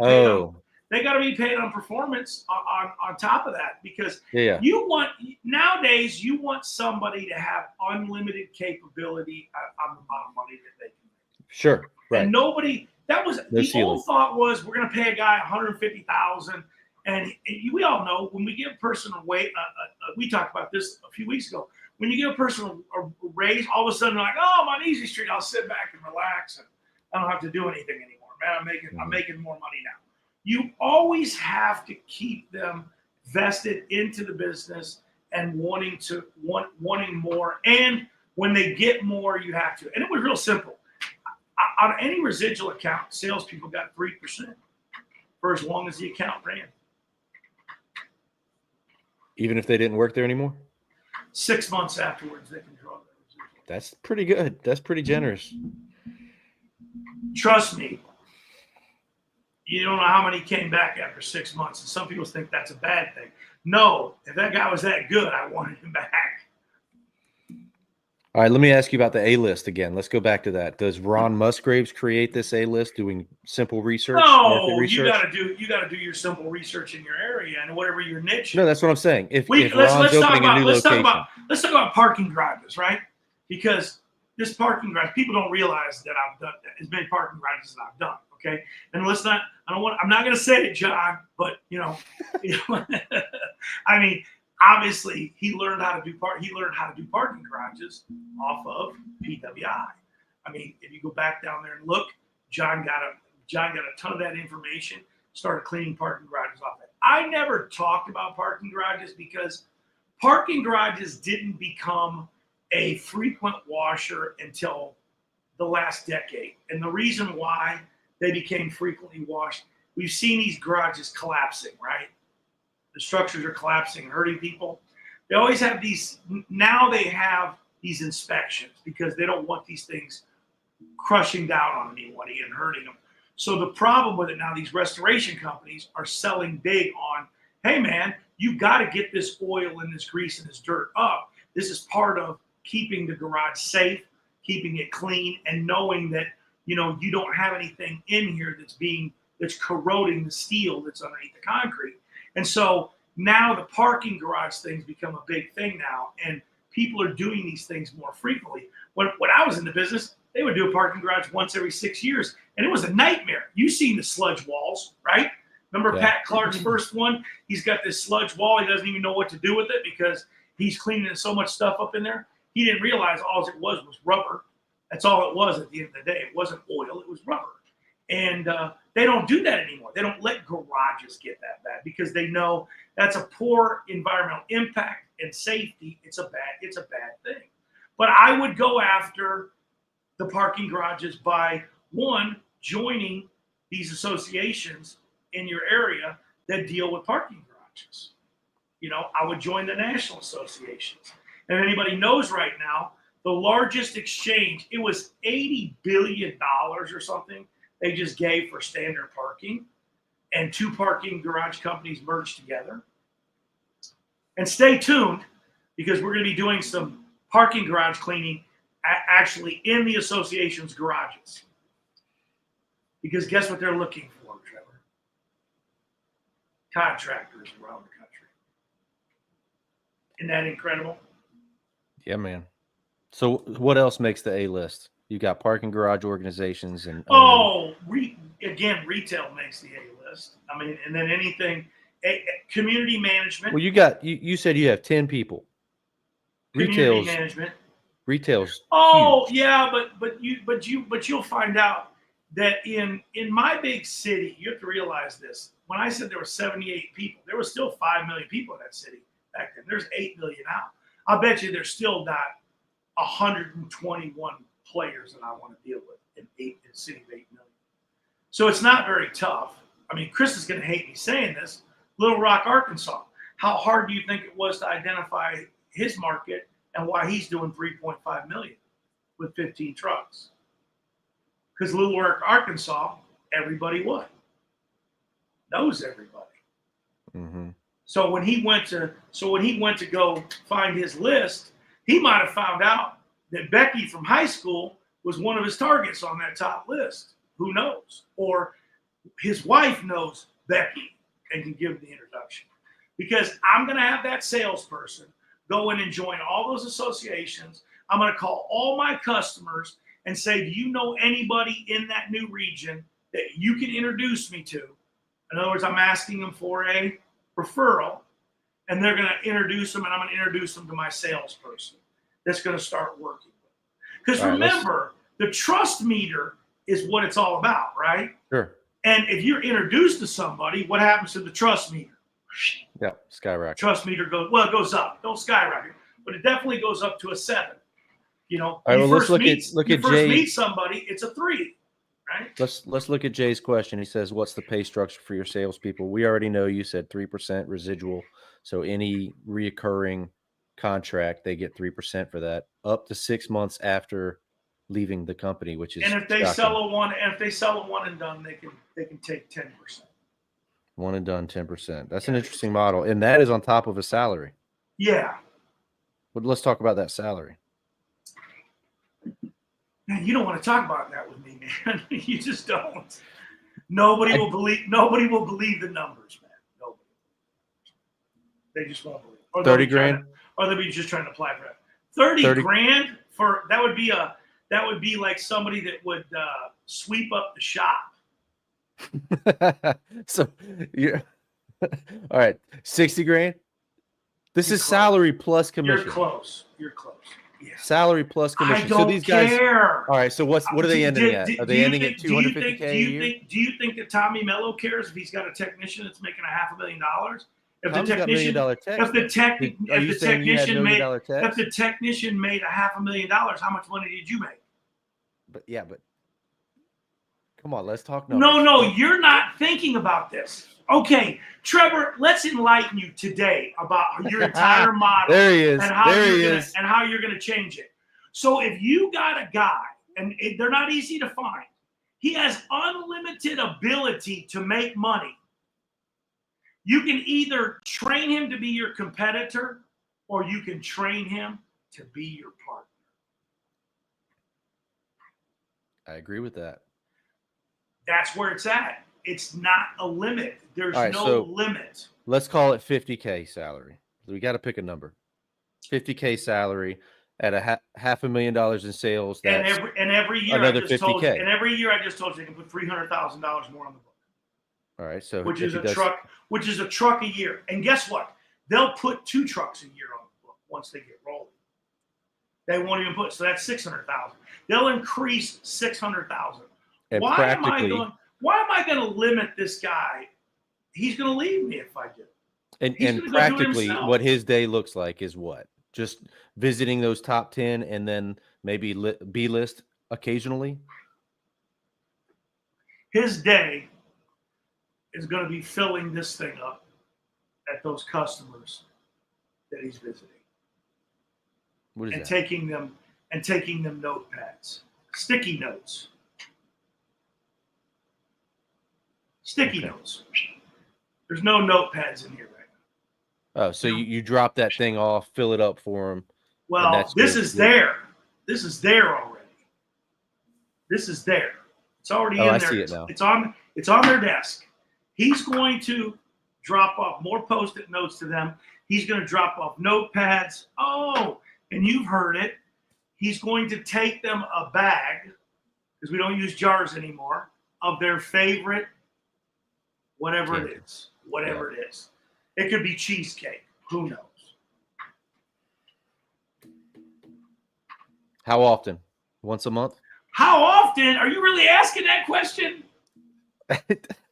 They got to be paid on performance on top of that, because nowadays you want somebody to have unlimited capability on the amount of money that they can make. Sure, right. And old thought was we're going to pay a guy $150,000, and we all know when we give a person a weight. We talked about this a few weeks ago. When you give a person a raise, all of a sudden they're like, "Oh, I'm on easy street. I'll sit back and relax, and I don't have to do anything anymore, man. I'm making more money now." You always have to keep them vested into the business and wanting more. And when they get more, you have to. And it was real simple. On any residual account, salespeople got 3% for as long as the account ran. Even if they didn't work there anymore? 6 months afterwards, they can draw their residual. That's pretty good. That's pretty generous. Trust me. You don't know how many came back after 6 months. And some people think that's a bad thing. No, if that guy was that good, I wanted him back. All right, let me ask you about the A list again. Let's go back to that. Does Ron Musgraves create this A list doing simple research? No, you got to do your simple research in your area and whatever your niche. No, that's what I'm saying. Let's talk about parking garages, right? Because this parking garage, people don't realize that I've done as many parking garages as I've done. Okay. And I'm not going to say it, John, but I mean, obviously he learned how to do parking garages off of PWI. I mean, if you go back down there and look, John got a ton of that information, started cleaning parking garages off it. I never talked about parking garages because parking garages didn't become a frequent washer until the last decade. And the reason why they became frequently washed, we've seen these garages collapsing, right? The structures are collapsing and hurting people. They always have now they have these inspections because they don't want these things crushing down on anybody and hurting them. So the problem with it now, these restoration companies are selling big on, hey man, you got to get this oil and this grease and this dirt up. This is part of keeping the garage safe, keeping it clean, and knowing that you don't have anything in here that's corroding the steel that's underneath the concrete. And so now the parking garage things become a big thing now, and people are doing these things more frequently. When I was in the business, they would do a parking garage once every 6 years, and it was a nightmare. You've seen the sludge walls, right? Remember Pat Clark's first one? He's got this sludge wall. He doesn't even know what to do with it because he's cleaning so much stuff up in there. He didn't realize all it was rubber. That's all it was at the end of the day. It wasn't oil. It was rubber. And they don't do that anymore. They don't let garages get that bad because they know that's a poor environmental impact and safety. It's a bad thing. But I would go after the parking garages by, one, joining these associations in your area that deal with parking garages. I would join the national associations. And if anybody knows right now, the largest exchange, it was $80 billion or something they just gave for standard parking, and 2 parking garage companies merged together. And stay tuned because we're going to be doing some parking garage cleaning actually in the association's garages. Because guess what they're looking for, Trevor? Contractors around the country. Isn't that incredible? Yeah, man. So what else makes the A list? You got parking garage organizations and retail makes the A list. I mean, and then anything, community management. Well, you said you have 10 people. Community management. Retail's huge. Yeah, but you'll find out that in my big city, you have to realize this. When I said there were 78 people, there were still 5 million people in that city back then. There's 8 million now. I'll bet you there's still not 121 players that I want to deal with in a city of 8 million. So it's not very tough. I mean, Chris is going to hate me saying this. Little Rock, Arkansas. How hard do you think it was to identify his market and why he's doing 3.5 million with 15 trucks? Because Little Rock, Arkansas, everybody knows everybody. Mm-hmm. So when he went to go find his list, he might have found out that Becky from high school was one of his targets on that top list. Who knows? Or his wife knows Becky and can give the introduction. Because I'm going to have that salesperson go in and join all those associations. I'm going to call all my customers and say, do you know anybody in that new region that you can introduce me to? In other words, I'm asking them for a referral, and they're going to introduce them, and I'm going to introduce them to my salesperson that's going to start working with them. Because remember, the trust meter is what it's all about, right? Sure. And if you're introduced to somebody, what happens to the trust meter? Yeah, skyrocket. Trust meter it goes up. Don't skyrocket, but it definitely goes up to a 7. All right, well, let's look at Jay. Meet somebody, it's a 3. Right? Let's look at Jay's question. He says, what's the pay structure for your salespeople? We already know you said 3% residual. So any reoccurring contract, they get 3% for that up to 6 months after leaving the company, which is, and if they sell a one and done, they can take 10%. One and done, 10%. That's an interesting model. And that is on top of a salary. Yeah. But let's talk about that salary. Man, you don't want to talk about that with me, man. You just don't. Nobody will believe the numbers, man. Nobody. They just won't believe. Or 30 grand? Or they'll be just trying to apply for that. 30 grand for that would be like somebody that would sweep up the shop So you all right, 60 grand. This You're is close. salary plus commission. You're close. You're close. Yeah. Salary plus commission. I don't so these guys care. All right, so what are they ending at? Are they ending at 250K a year? Do you think that Tommy Mello cares if he's got a technician that's making $500,000? If Tommy's got $1 million techs. If the technician made $500,000, how much money did you make? But come on, let's talk numbers. No, you're not thinking about this. Okay, Trevor, let's enlighten you today about your entire model. There he is. And how you're going to change it. So if you got a guy, and they're not easy to find, he has unlimited ability to make money. You can either train him to be your competitor, or you can train him to be your partner. I agree with that. That's where it's at. It's not a limit. There's no limit. Let's call it 50K salary. We got to pick a number. 50K salary at $500,000 in sales. That's and every year another I just 50K. told you, and every year I just told you they can put $300,000 more on the book. All right, so which is a truck a year. And guess what? They'll put 2 trucks a year on the book once they get rolling. They won't even put, so that's 600,000. They'll increase 600,000. Why am I going to limit this guy? He's going to leave me if I do. And practically what his day looks like is what? Just visiting those top 10 and then maybe B-list occasionally? His day is going to be filling this thing up at those customers that he's visiting. What is that? Taking them notepads, sticky notes. Sticky notes. There's no notepads in here right now. Oh, so you drop that thing off, fill it up for him. Well, this is there. This is there already. This is there. It's already in there. I see it now. It's on their desk. He's going to drop off more Post-it notes to them. He's going to drop off notepads. Oh, and you've heard it. He's going to take them a bag, because we don't use jars anymore, of their favorite whatever it is. Whatever it is. It could be cheesecake. Who knows? How often? Once a month? How often? Are you really asking that question?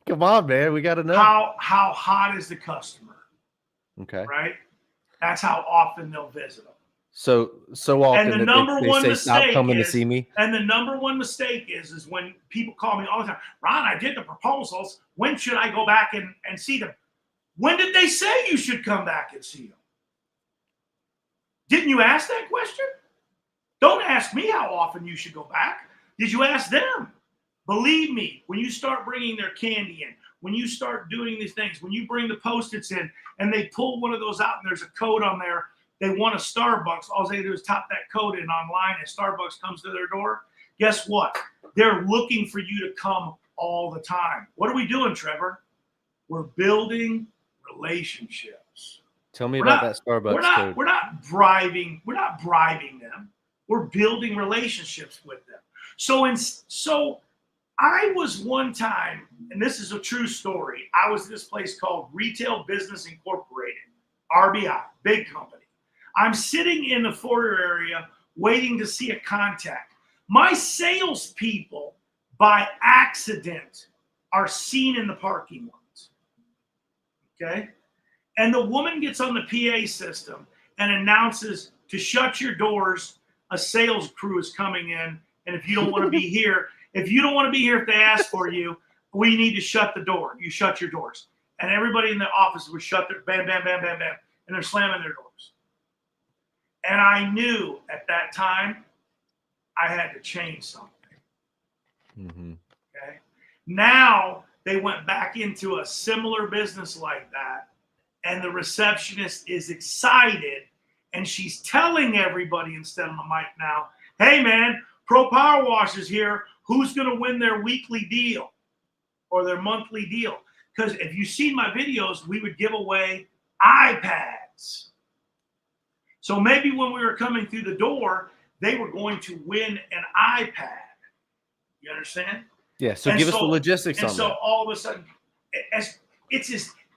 Come on, man. We got to know. How hot is the customer? Okay. Right? That's how often they'll visit them. So often and the number one mistake stop coming to see me. And the number one mistake is when people call me all the time, Ron, I did the proposals. When should I go back and see them? When did they say you should come back and see them? Didn't you ask that question? Don't ask me how often you should go back. Did you ask them? Believe me, when you start bringing their candy in, when you start doing these things, when you bring the Post-its in and they pull one of those out and there's a code on there, they want a Starbucks, all they do is type that code in online and Starbucks comes to their door. Guess what? They're looking for you to come all the time. What are we doing, Trevor? We're building relationships. Tell me about that Starbucks code. We're not bribing them. We're building relationships with them. So I was one time, and this is a true story, I was at this place called Retail Business Incorporated, RBI, big company. I'm sitting in the foyer area waiting to see a contact. My salespeople, by accident, are seen in the parking lots. Okay? And the woman gets on the PA system and announces to shut your doors. A sales crew is coming in. And if you don't want to be here, if they ask for you, we need to shut the door. You shut your doors. And everybody in the office would shut their bam, bam, bam, bam, bam. And they're slamming their doors. And I knew at that time I had to change something. Mm-hmm. Okay. Now they went back into a similar business like that. And the receptionist is excited. And she's telling everybody instead of the mic now, hey, man, Pro Power Wash is here. Who's going to win their weekly deal or their monthly deal? Because if you've seen my videos, we would give away iPads. So maybe when we were coming through the door, they were going to win an iPad. You understand? Yeah. So give us the logistics on that. And so all of a sudden,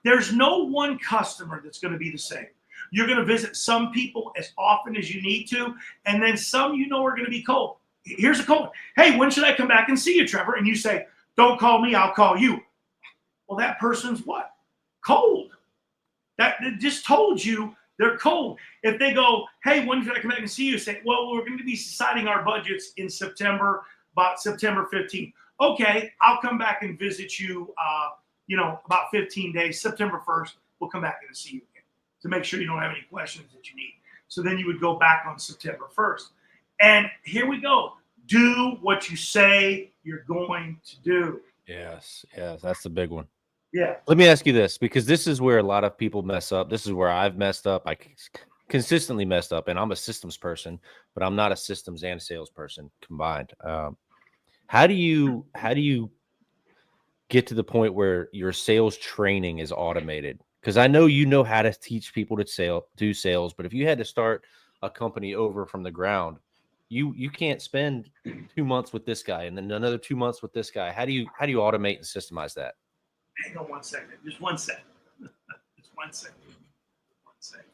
there's no one customer that's going to be the same. You're going to visit some people as often as you need to, and then some are going to be cold. Here's a cold one. Hey, when should I come back and see you, Trevor? And you say, don't call me, I'll call you. Well, that person's what? Cold. That just told you they're cold. If they go, hey, when should I come back and see you? Say, well, we're going to be deciding our budgets in September, about September 15th. Okay, I'll come back and visit you, about 15 days. September 1st, we'll come back and see you again to make sure you don't have any questions that you need. So then you would go back on September 1st. And here we go. Do what you say you're going to do. Yes, that's the big one. Yeah. Let me ask you this, because this is where a lot of people mess up. This is where I've messed up. I consistently messed up, and I'm a systems person, but I'm not a systems and sales person combined. How do you get to the point where your sales training is automated? Because I know you know how to teach people to do sales, but if you had to start a company over from the ground, you can't spend 2 months with this guy and then another 2 months with this guy. How do you automate and systemize that? Hang on 1 second. Just 1 second. Just 1 second. 1 second.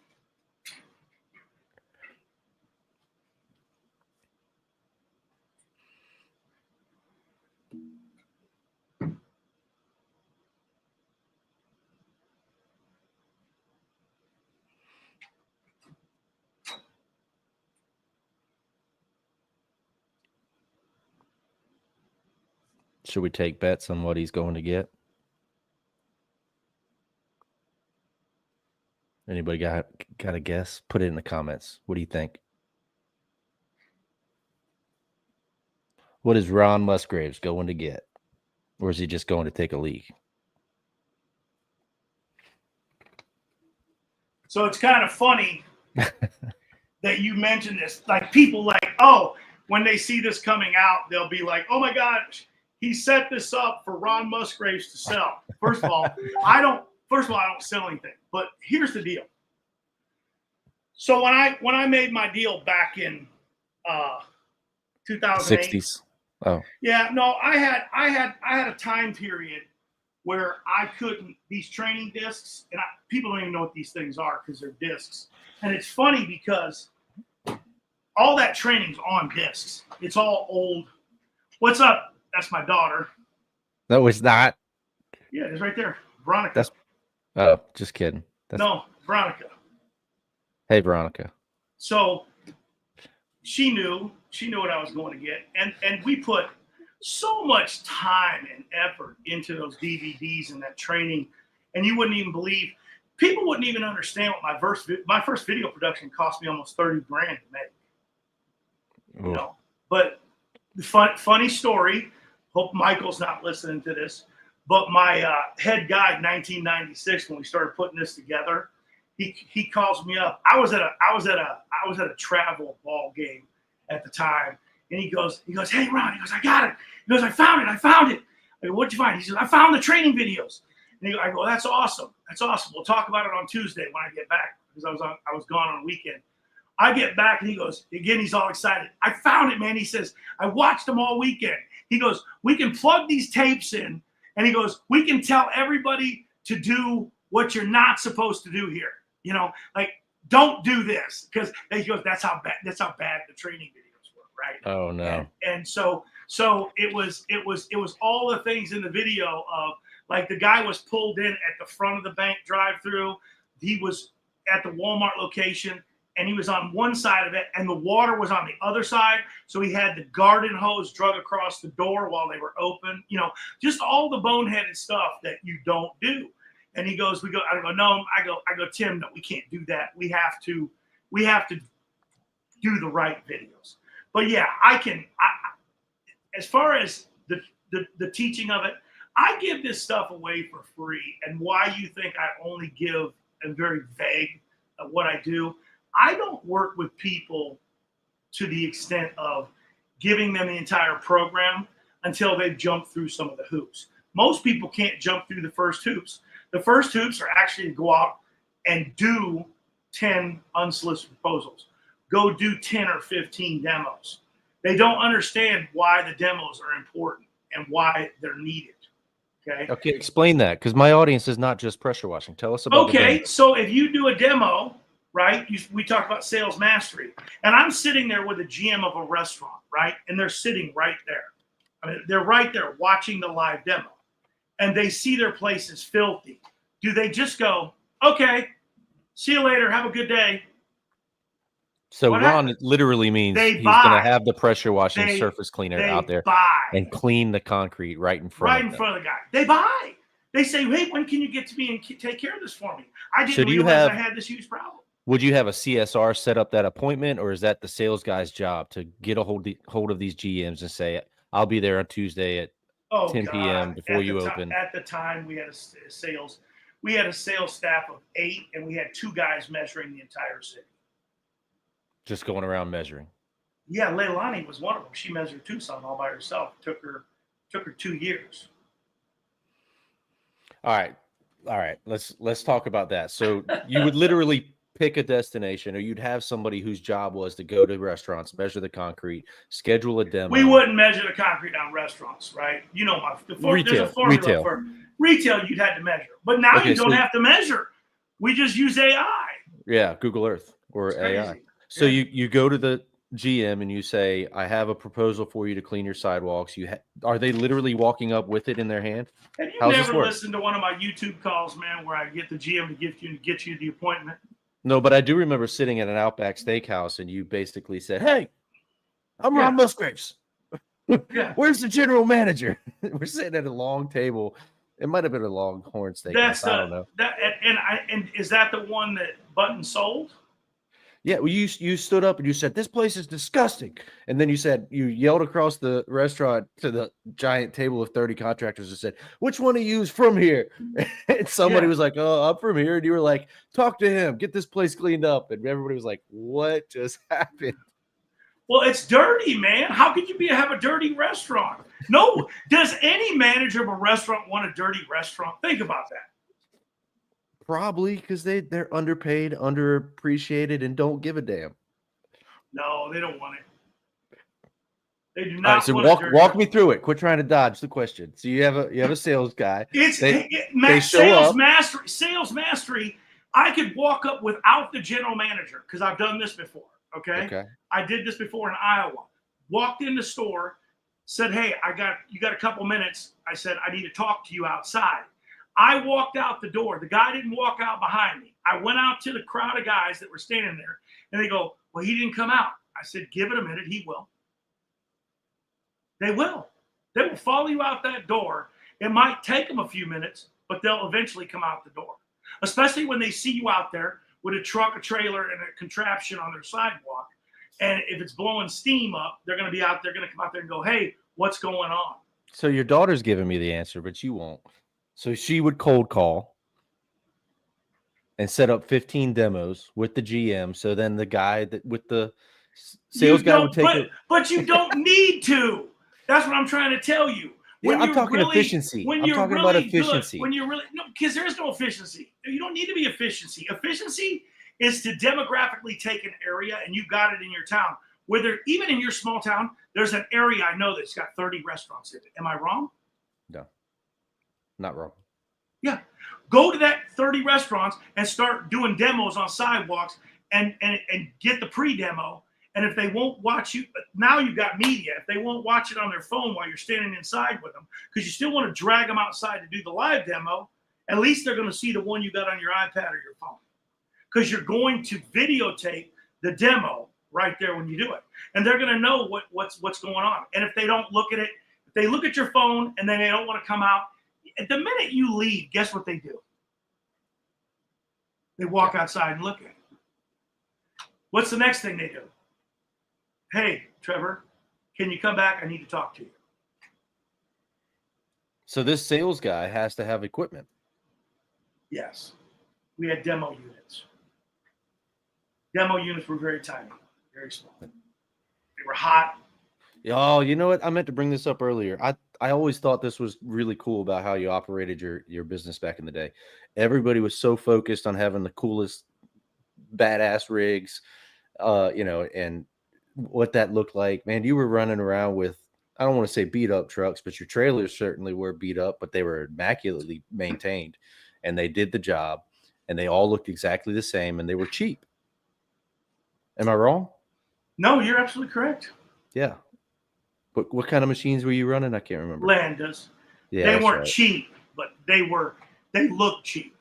Should we take bets on what he's going to get? Anybody got a guess? Put it in the comments. What do you think? What is Ron Musgraves going to get? Or is he just going to take a leak? So it's kind of funny that you mentioned this. Like people when they see this coming out, they'll be like, oh my gosh, he set this up for Ron Musgraves to sell. First of all, I don't sell anything. But here's the deal. So when I made my deal back in 2008, 60s. Oh. Yeah, no, I had a time period where I couldn't, these training discs, and people don't even know what these things are because they're discs. And it's funny because all that training's on discs. It's all old. What's up? That's my daughter. No, it's not. Yeah, it's right there. Veronica. Just kidding. No, Veronica. Hey, Veronica. So she knew what I was going to get. And we put so much time and effort into those DVDs and that training. And you wouldn't even believe, people wouldn't even understand what my first video production cost me almost $30,000 to make. But the funny story, hope Michael's not listening to this, but my head guy in 1996, when we started putting this together, he calls me up. I was at a travel ball game at the time, and he goes, hey Ron, he goes, I got it. He goes, I found it. I go, what'd you find? He says, I found the training videos. And I go, that's awesome. We'll talk about it on Tuesday when I get back, because I was gone on a weekend. I get back and he goes, again, he's all excited. I found it, man. He says, I watched them all weekend. He goes, we can plug these tapes in, and he goes, we can tell everybody to do what you're not supposed to do here. Don't do this, because he goes, that's how bad the training videos were, right? Oh no. And so it was all the things in the video of, like, the guy was pulled in at the front of the bank drive-through. He was at the Walmart location, and he was on one side of it, and the water was on the other side. So he had the garden hose drug across the door while they were open. Just all the boneheaded stuff that you don't do. And he goes, I go, no, I go, Tim, no, we can't do that. We have to do the right videos. But yeah, as far as the teaching of it, I give this stuff away for free. And why you think I only give and very vague of what I do, I don't work with people to the extent of giving them the entire program until they've jumped through some of the hoops. Most people can't jump through the first hoops. The first hoops are actually to go out and do 10 unsolicited proposals. Go do 10 or 15 demos. They don't understand why the demos are important. and why they're needed. Okay, explain that, because my audience is not just pressure washing. Tell us about. Okay, so if you do a demo, right? We talk about sales mastery, and I'm sitting there with a GM of a restaurant, right? And they're sitting right there. I mean, they're right there watching the live demo, and they see their place is filthy. Do they just go, okay, see you later, have a good day? So what Ron literally means he's going to have the pressure washing surface cleaner out there and clean the concrete right in front of the guy. They buy. They say, hey, when can you get to me and take care of this for me? I didn't realize I had this huge problem. Would you have a CSR set up that appointment, or is that the sales guy's job to get a hold of these GMs and say, I'll be there on Tuesday at 10 p.m. before you open? At the time, we had a sales staff of 8, and we had 2 guys measuring the entire city. Just going around measuring. Yeah, Leilani was one of them. She measured Tucson all by herself. Took her 2 years. All right. Let's talk about that. So you would literally pick a destination, or you'd have somebody whose job was to go to restaurants, measure the concrete, schedule a demo. We wouldn't measure the concrete on restaurants, right? You know, there's a formula for retail. You'd have to measure, but now you don't have to measure. We just use AI. Yeah, Google Earth or AI. So you go to the GM and you say, I have a proposal for you to clean your sidewalks. Are they literally walking up with it in their hand? Have you never listened to one of my YouTube calls, man, where I get the GM to get you the appointment? No, but I do remember sitting at an Outback Steakhouse and you basically said, hey, I'm Ron Musgraves. Where's the general manager? We're sitting at a long table. It might have been a Longhorn Steakhouse. I don't know. And is that the one that Button sold? Yeah, well, you stood up and you said, this place is disgusting. And then you yelled across the restaurant to the giant table of 30 contractors and said, which one of you is from here? And somebody was like, oh, I'm from here. And you were like, talk to him, get this place cleaned up. And everybody was like, what just happened? Well, it's dirty, man. How could you have a dirty restaurant? No, does any manager of a restaurant want a dirty restaurant? Think about that. Probably because they're underpaid, underappreciated, and don't give a damn. No, they don't want it. They do not. All right, so walk me through it. Quit trying to dodge the question. So you have a sales guy. Sales mastery. I could walk up without the general manager because I've done this before. Okay. I did this before in Iowa. Walked in the store, said, "Hey, you got a couple minutes." I said, "I need to talk to you outside." I walked out the door. The guy didn't walk out behind me. I went out to the crowd of guys that were standing there, and they go, well, he didn't come out. I said, give it a minute. He will. They will. They will follow you out that door. It might take them a few minutes, but they'll eventually come out the door, especially when they see you out there with a truck, a trailer, and a contraption on their sidewalk. And if it's blowing steam up, they're going to be out there, going to come out there and go, hey, what's going on? So your daughter's giving me the answer, but you won't. So she would cold call and set up 15 demos with the GM. So then the guy with the sales guy would take it. But you don't need to. That's what I'm trying to tell you. I'm talking efficiency. I'm talking about efficiency. When you're really because there is no efficiency. You don't need to be efficiency. Efficiency is to demographically take an area, and you got it in your town. Whether even in your small town, there's an area I know that's got 30 restaurants in it. Am I wrong? No. Not wrong. Yeah. Go to that 30 restaurants and start doing demos on sidewalks and get the pre-demo. And if they won't watch you, now you've got media. If they won't watch it on their phone while you're standing inside with them, because you still want to drag them outside to do the live demo, at least they're going to see the one you got on your iPad or your phone. Because you're going to videotape the demo right there when you do it. And they're going to know what's going on. And if they don't look at it, if they look at your phone and then they don't want to come out, at the minute you leave, guess what they do? They walk outside and look at it. What's the next thing they do? Hey, Trevor, can you come back? I need to talk to you. So this sales guy has to have equipment. Yes. We had demo units. Demo units were very tiny, very small. They were hot. Oh, you know what? I meant to bring this up earlier. I always thought this was really cool about how you operated your business back in the day. Everybody was so focused on having the coolest badass rigs, and what that looked like. Man, you were running around with, I don't want to say beat up trucks, but your trailers certainly were beat up, but they were immaculately maintained, and they did the job, and they all looked exactly the same, and they were cheap. Am I wrong? No, you're absolutely correct. Yeah. But what kind of machines were you running? I can't remember. Landas. Yeah, they weren't cheap, but they looked cheap.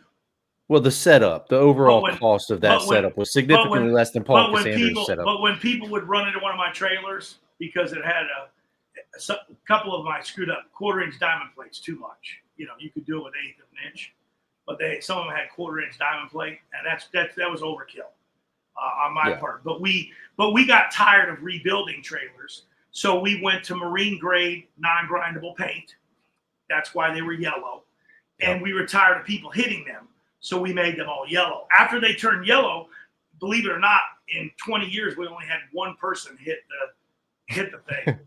Well, the setup, the overall cost of that setup was significantly less than Paul Cassandra's setup. But when people would run into one of my trailers because it had a couple of my screwed up 1/4-inch diamond plates too much. You know, you could do it with 1/8 of an inch, but some of them had 1/4-inch diamond plate, and that was overkill on my part. But we got tired of rebuilding trailers, so we went to marine grade non-grindable paint. That's why they were yellow, and we were tired of people hitting them. So we made them all yellow. After they turned yellow, believe it or not, in 20 years, we only had one person hit the thing.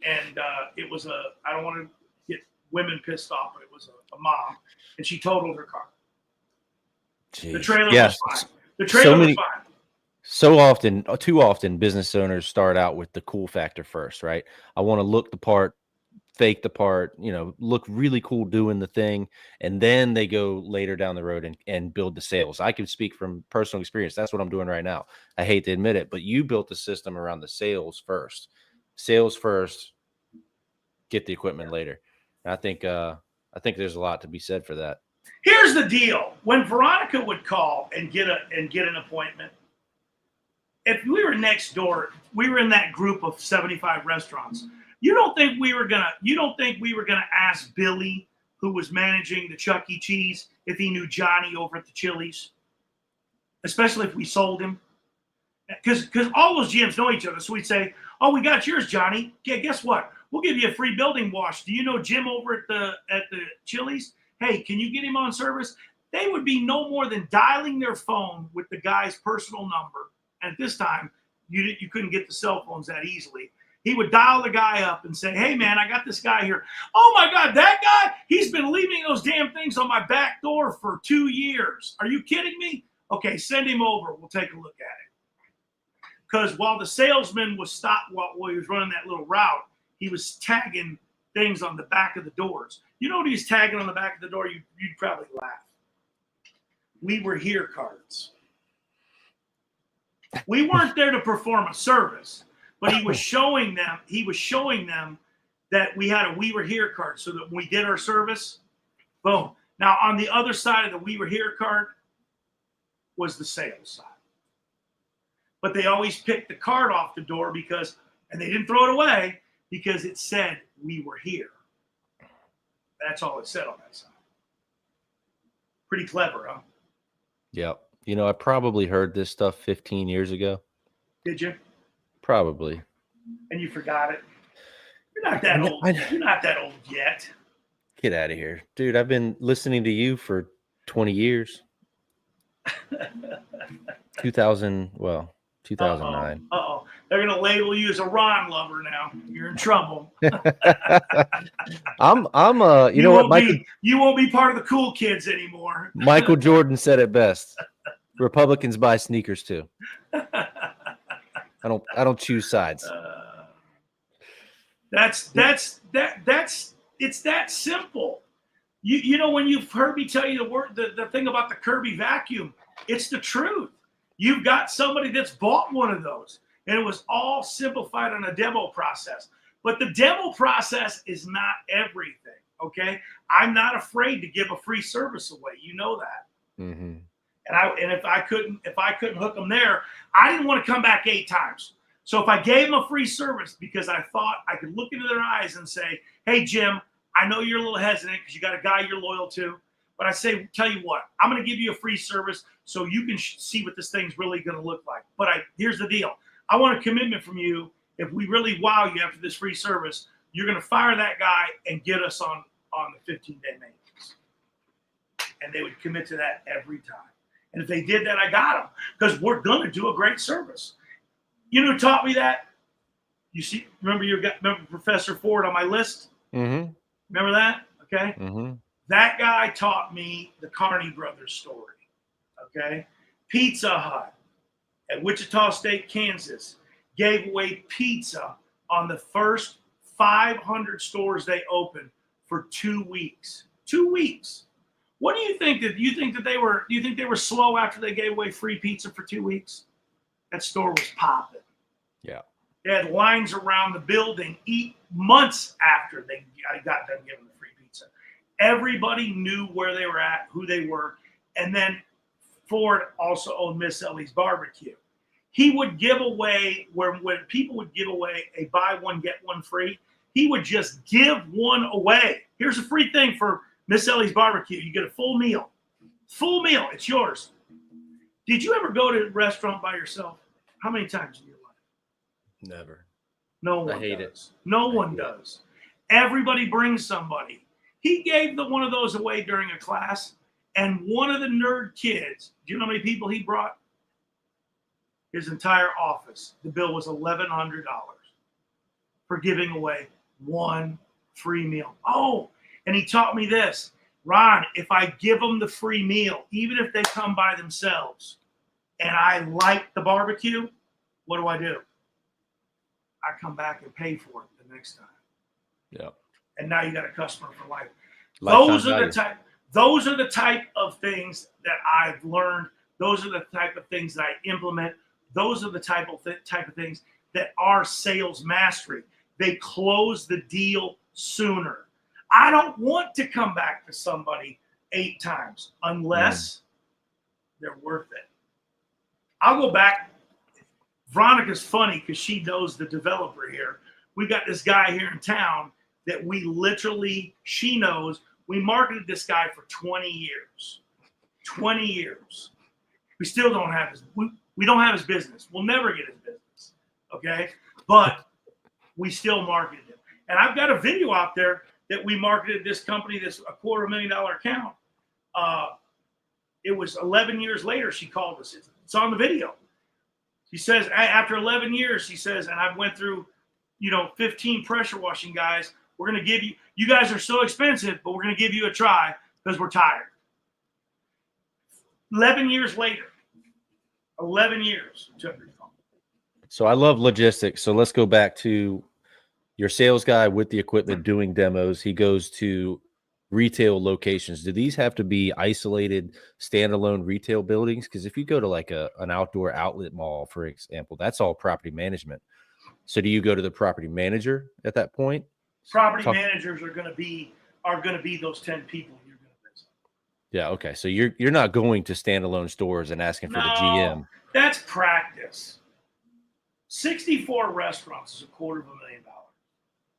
And it was I don't want to get women pissed off, but it was a mom. And she totaled her car. Jeez. The trailer was fine. The trailer was fine. Too often, business owners start out with the cool factor first, right? I want to look the part, fake the part, look really cool doing the thing, and then they go later down the road and build the sales. I can speak from personal experience. That's what I'm doing right now. I hate to admit it, but you built the system around the sales first. Sales first, get the equipment later. And I think there's a lot to be said for that. Here's the deal. When Veronica would call and get an appointment, if we were next door, we were in that group of 75 restaurants. You don't think we were gonna ask Billy, who was managing the Chuck E. Cheese, if he knew Johnny over at the Chili's, especially if we sold him? Because all those gyms know each other. So we'd say, "Oh, we got yours, Johnny. Yeah, guess what? We'll give you a free building wash. Do you know Jim over at the Chili's? Hey, can you get him on service?" They would be no more than dialing their phone with the guy's personal number. And at this time, you couldn't get the cell phones that easily. He would dial the guy up and say, "Hey, man, I got this guy here. Oh, my God, that guy? He's been leaving those damn things on my back door for 2 years. Are you kidding me? Okay, send him over. We'll take a look at it." Because while the salesman was stopped while he was running that little route, he was tagging things on the back of the doors. You know what he's tagging on the back of the door? You'd probably laugh. "We were here" cards. We weren't there to perform a service. But he was showing them that we had a "We Were Here" card, so that when we did our service, boom. Now, on the other side of the "We Were Here" card was the sales side. But they always picked the card off the door and they didn't throw it away because it said "We Were Here." That's all it said on that side. Pretty clever, huh? Yep. I probably heard this stuff 15 years ago. Did you? Probably. And you forgot it. You're not that old. You're not that old yet. Get out of here. Dude, I've been listening to you for 20 years. 2009. Uh-oh. They're going to label you as a Ron lover now. You're in trouble. I'm you know what, Michael? You won't be part of the cool kids anymore. Michael Jordan said it best. Republicans buy sneakers too. I don't choose sides. It's that simple. You know, when you've heard me tell you the thing about the Kirby vacuum, it's the truth. You've got somebody that's bought one of those, and it was all simplified on a demo process. But the demo process is not everything. Okay, I'm not afraid to give a free service away. You know that. Mm-hmm. And if I couldn't hook them there, I didn't want to come back 8 times. So if I gave them a free service because I thought I could look into their eyes and say, "Hey, Jim, I know you're a little hesitant because you got a guy you're loyal to, but I say, tell you what, I'm going to give you a free service so you can see what this thing's really going to look like. But here's the deal. I want a commitment from you. If we really wow you after this free service, you're going to fire that guy and get us on the 15-day maintenance." And they would commit to that every time. And if they did that, I got them because we're going to do a great service. You know who taught me that? Remember Professor Ford on my list? Mm-hmm. Remember that? Okay. Mm-hmm. That guy taught me the Carney Brothers story. Okay. Pizza Hut at Wichita State, Kansas, gave away pizza on the first 500 stores they opened for 2 weeks. 2 weeks. What do you think that they were slow after they gave away free pizza for 2 weeks? That store was popping. Yeah. They had lines around the building months after I got done giving the free pizza. Everybody knew where they were at, who they were. And then Ford also owned Miss Ellie's Barbecue. He would give away, when people would give away a buy one, get one free, he would just give one away. Here's a free thing for Miss Ellie's Barbecue. You get a full meal. Full meal. It's yours. Did you ever go to a restaurant by yourself? How many times in your life? Never. No one I hate does. No one does. Everybody brings somebody. He gave one of those away during a class, and one of the nerd kids, do you know how many people he brought? His entire office. The bill was $1,100 for giving away one free meal. Oh, and he taught me this. Ron, if I give them the free meal, even if they come by themselves, and I like the barbecue, what do? I come back and pay for it the next time. Yeah. And now you got a customer for life. Those are the type of things that I've learned. Those are the type of things that I implement. Those are the type of things that are sales mastery. They close the deal sooner. I don't want to come back to somebody 8 times unless they're worth it. I'll go back. Veronica's funny because she knows the developer here. We got this guy here in town that she knows. We marketed this guy for 20 years. 20 years. We still don't have we don't have his business. We'll never get his business. Okay? But we still marketed him. And I've got a video out there that we marketed this company, this $250,000 account. It was 11 years later, she called us. It's on the video. She says, after 11 years, she says, and I went through, 15 pressure washing guys. We're going to give you guys are so expensive, but we're going to give you a try because we're tired. 11 years later. 11 years. So I love logistics. So let's go back to your sales guy with the equipment doing demos. He goes to retail locations. Do these have to be isolated, standalone retail buildings? Because if you go to like an outdoor outlet mall, for example, that's all property management. So do you go to the property manager at that point? Property managers are going to be those 10 people you're going to visit. Yeah. Okay. So you're not going to standalone stores and asking for the GM. That's practice. 64 restaurants is $250,000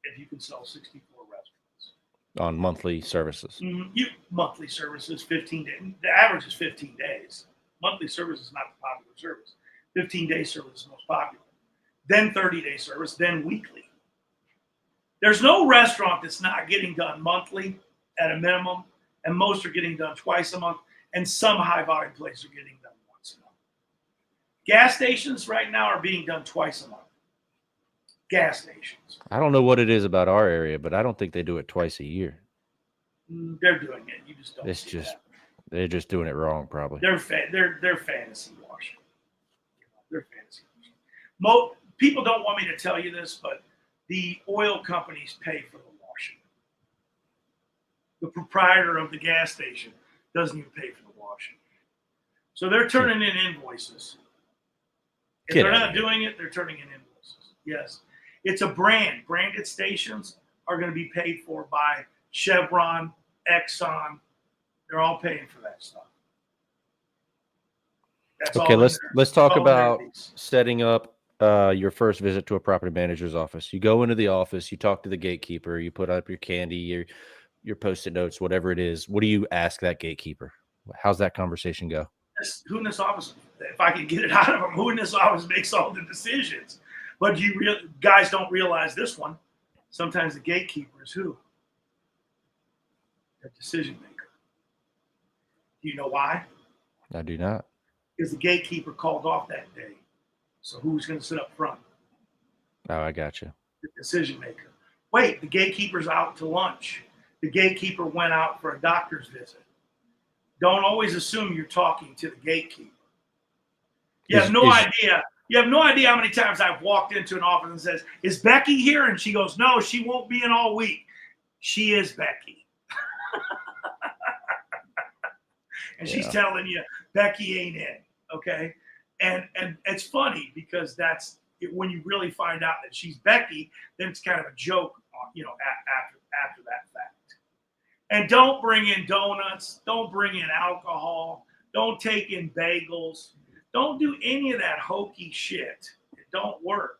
if you can sell 64 restaurants on monthly services. Monthly services, 15 days. The average is 15 days. Monthly service is not the popular service. 15-day service is the most popular. Then 30-day service, then weekly. There's no restaurant that's not getting done monthly at a minimum, and most are getting done twice a month, and some high-volume places are getting done once a month. Gas stations right now are being done twice a month. Gas stations. I don't know what it is about our area, but I don't think they do it twice a year. They're doing it. You just don't. They're just doing it wrong, probably. They're fantasy washing. They're fantasy washing. People don't want me to tell you this, but the oil companies pay for the washing. The proprietor of the gas station doesn't even pay for the washing. So they're turning in invoices. If they're not doing it, they're turning in invoices. Yes. It's a brand. Branded stations are going to be paid for by Chevron, Exxon. They're all paying for that stuff. That's okay, let's talk about setting up your first visit to a property manager's office. You go into the office, you talk to the gatekeeper, you put up your candy, your Post-it notes, whatever it is. What do you ask that gatekeeper? How's that conversation go? Who in this office, if I can get it out of them, who in this office makes all the decisions? But guys don't realize this one. Sometimes the gatekeeper is who? The decision maker. Do you know why? I do not. Because the gatekeeper called off that day. So who's going to sit up front? Oh, I got you. The decision maker. Wait, the gatekeeper's out to lunch. The gatekeeper went out for a doctor's visit. Don't always assume you're talking to the gatekeeper. You have no idea You have no idea how many times I've walked into an office and says, "Is Becky here?" And she goes, "No, she won't be in all week." She is Becky. And she's telling you Becky ain't in, okay? And it's funny because that's when you really find out that she's Becky, then it's kind of a joke, after that fact. And don't bring in donuts, don't bring in alcohol, don't take in bagels, don't do any of that hokey shit. It don't work.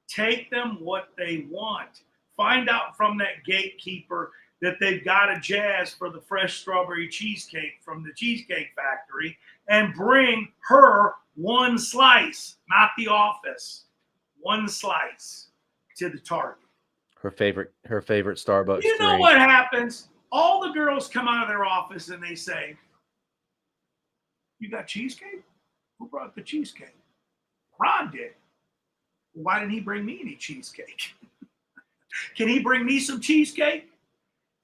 Take them what they want. Find out from that gatekeeper that they've got a jazz for the fresh strawberry cheesecake from the Cheesecake Factory, and bring her one slice, not the office, one slice to the Target. Her favorite Starbucks. You know what happens? All the girls come out of their office and they say, "You got cheesecake? Who brought the cheesecake?" "Ron did." "Well, why didn't he bring me any cheesecake?" "Can he bring me some cheesecake?"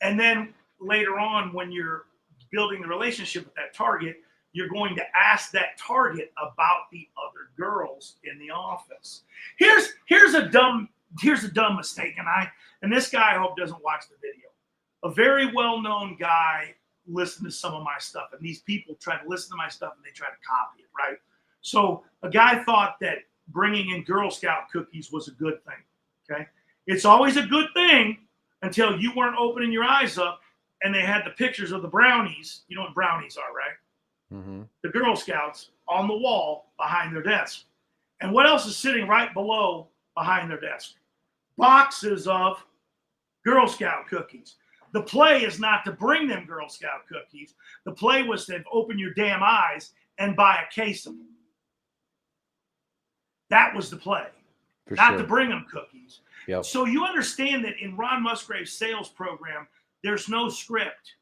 And then later on, when you're building the relationship with that target, you're going to ask that target about the other girls in the office. Here's a dumb mistake, and this guy I hope doesn't watch the video. A very well-known guy listened to some of my stuff, and these people try to listen to my stuff and they try to copy it, right? So a guy thought that bringing in Girl Scout cookies was a good thing. Okay, it's always a good thing until you weren't opening your eyes up and they had the pictures of the brownies. You know what brownies are, right? Mm-hmm. The Girl Scouts on the wall behind their desk. And what else is sitting right below behind their desk? Boxes of Girl Scout cookies. The play is not to bring them Girl Scout cookies. The play was to open your damn eyes and buy a case of them. That was the play. Not to bring them cookies. Yep. So you understand that in Ron Musgraves' sales program, there's no script.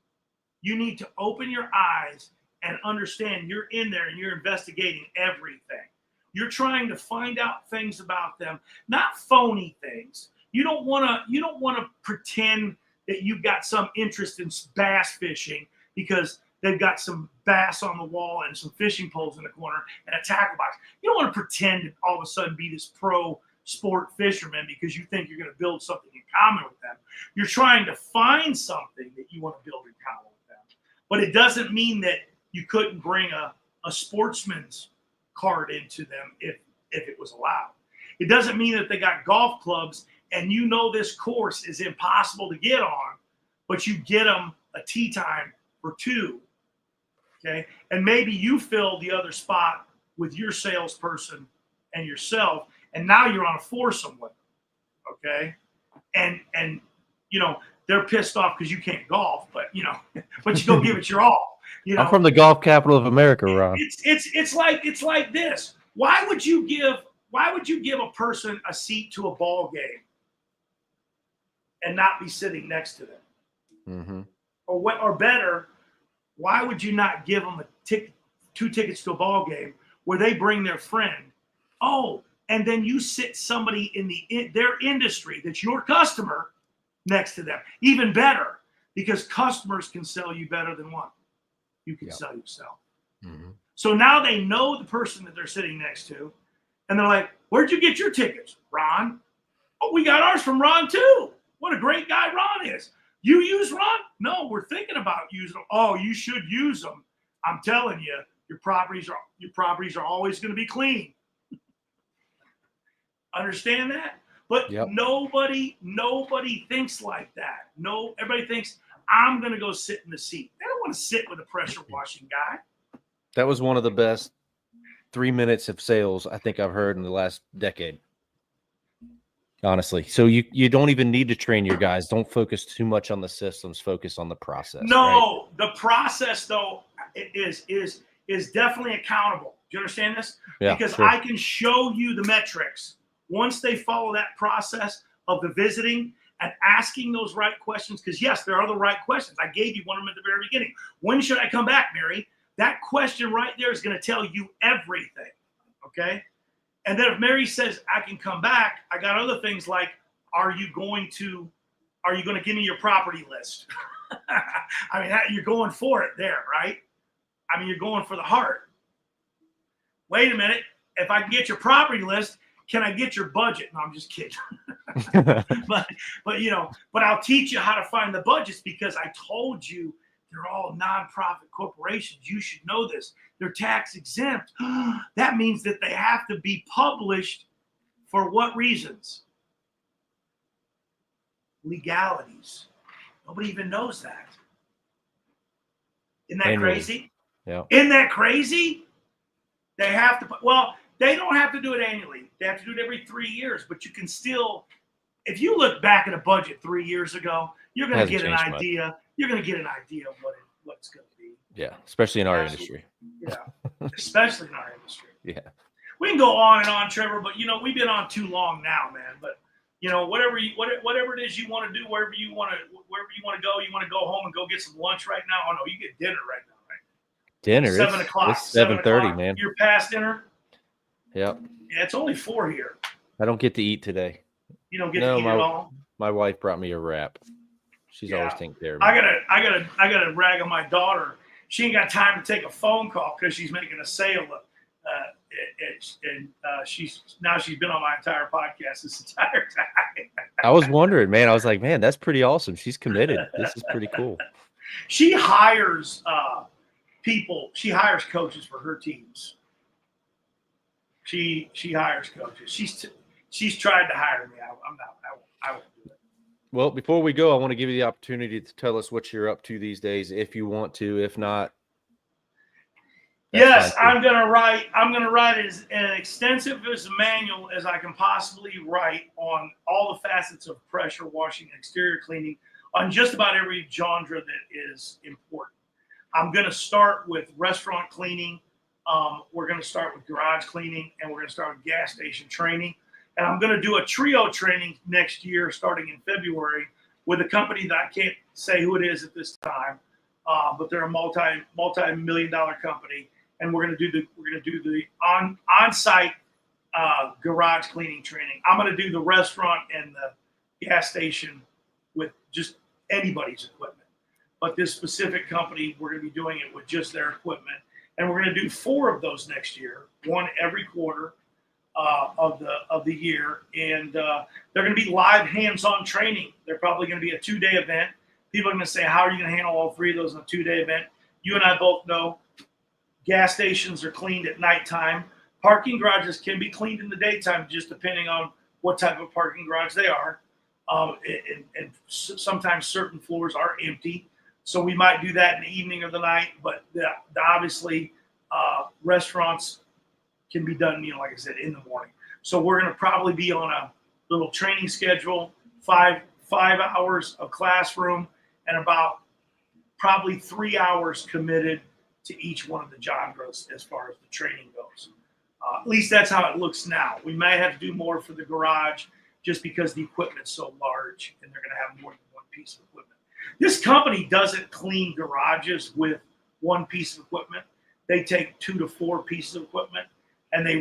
You need to open your eyes and understand you're in there and you're investigating everything. You're trying to find out things about them, not phony things. You don't want to pretend that you've got some interest in bass fishing because they've got some bass on the wall and some fishing poles in the corner and a tackle box. You don't want to pretend to all of a sudden be this pro sport fisherman because you think you're going to build something in common with them. You're trying to find something that you want to build in common with them. But it doesn't mean that you couldn't bring a sportsman's card into them if it was allowed. It doesn't mean that they got golf clubs and you know this course is impossible to get on, but you get them a tee time for 2. Okay. And maybe you fill the other spot with your salesperson and yourself, and now you're on a foursome with them. Okay. And they're pissed off because you can't golf, but you go give it your all. I'm from the golf capital of America, Ron. It's like this. Why would you give a person a seat to a ball game and not be sitting next to them? Mm-hmm. Or better, why would you not give them 2 tickets to a ball game where they bring their friend? Oh, and then you sit somebody in their industry that's your customer next to them. Even better, because customers can sell you better than what you can sell yourself. Mm-hmm. So now they know the person that they're sitting next to, and they're like, "Where'd you get your tickets, Ron?" "Oh, we got ours from Ron too. What a great guy Ron is. You use Ron?" "No, we're thinking about using them." "Oh, you should use them. I'm telling you, your properties are always going to be clean." Understand that? But nobody thinks like that. No, everybody thinks I'm going to go sit in the seat. They don't want to sit with a pressure washing guy. That was one of the best 3 minutes of sales I think I've heard in the last decade. Honestly. So you don't even need to train your guys. Don't focus too much on the systems. Focus on the process. No, right? The process though is definitely accountable. Do you understand this? Yeah, because sure. I can show you the metrics. Once they follow that process of the visiting and asking those right questions, because yes, there are the right questions. I gave you one of them at the very beginning. When should I come back, Mary? That question right there is going to tell you everything. Okay. And then if Mary says I can come back, I got other things like, are you going to give me your property list? I mean, you're going for it there, right? I mean, you're going for the heart. Wait a minute. if I can get your property list, can I get your budget? No, I'm just kidding. but I'll teach you how to find the budgets, because I told you they're all nonprofit corporations. You should know this. They're tax exempt. That means that they have to be published for what reasons? Legalities. Nobody even knows that. Isn't that crazy? Yeah. Isn't that crazy? They have to, well, they don't have to do it annually. They have to do it every 3 years, but you can still, if you look back at a budget 3 years ago, you're going to get an idea. Much. You're going to get an idea of what it's going to be. Yeah, especially in our industry. Yeah, especially in our industry. Yeah. We can go on and on, Trevor, but we've been on too long now, man. But whatever it is you want to do, wherever you want to go, you want to go home and go get some lunch right now. Oh no, you get dinner right now, right? Dinner. 7 o'clock. It's 7:30, man. You're past dinner. Yep. Yeah, it's only 4 here. I don't get to eat today. You don't get to eat at all. My wife brought me a wrap. She's always taking care of me. I gotta rag on my daughter. She ain't got time to take a phone call because she's making a sale. She's been on my entire podcast this entire time. I was wondering, man. I was like, man, that's pretty awesome. She's committed. This is pretty cool. She hires people. She hires coaches for her teams. She hires coaches. She's tried to hire me. I won't do it. Well, before we go, I want to give you the opportunity to tell us what you're up to these days, if you want to. If not, yes, I'm gonna write as an extensive as manual as I can possibly write on all the facets of pressure washing and exterior cleaning on just about every genre that is important. I'm gonna start with restaurant cleaning. We're gonna start with garage cleaning, and we're gonna start with gas station training. And I'm going to do a trio training next year, starting in February, with a company that I can't say who it is at this time, but they're a multi-million-dollar company, and we're going to do the on-site garage cleaning training. I'm going to do the restaurant and the gas station with just anybody's equipment, but this specific company, we're going to be doing it with just their equipment, and we're going to do 4 of those next year, one every quarter. Of the year, and they're going to be live hands-on training. They're probably going to be a 2-day event. People are going to say, how are you going to handle all 3 of those in a 2-day event? You and I both know gas stations are cleaned at nighttime. Parking garages can be cleaned in the daytime, just depending on what type of parking garage they are. And sometimes certain floors are empty, so we might do that in the evening or the night. But obviously, restaurants can be done, like I said, in the morning. So we're going to probably be on a little training schedule, 5 hours of classroom, and about probably 3 hours committed to each one of the genres as far as the training goes. At least that's how it looks now. We may have to do more for the garage just because the equipment's so large and they're going to have more than one piece of equipment. This company doesn't clean garages with one piece of equipment. They take 2 to 4 pieces of equipment. And they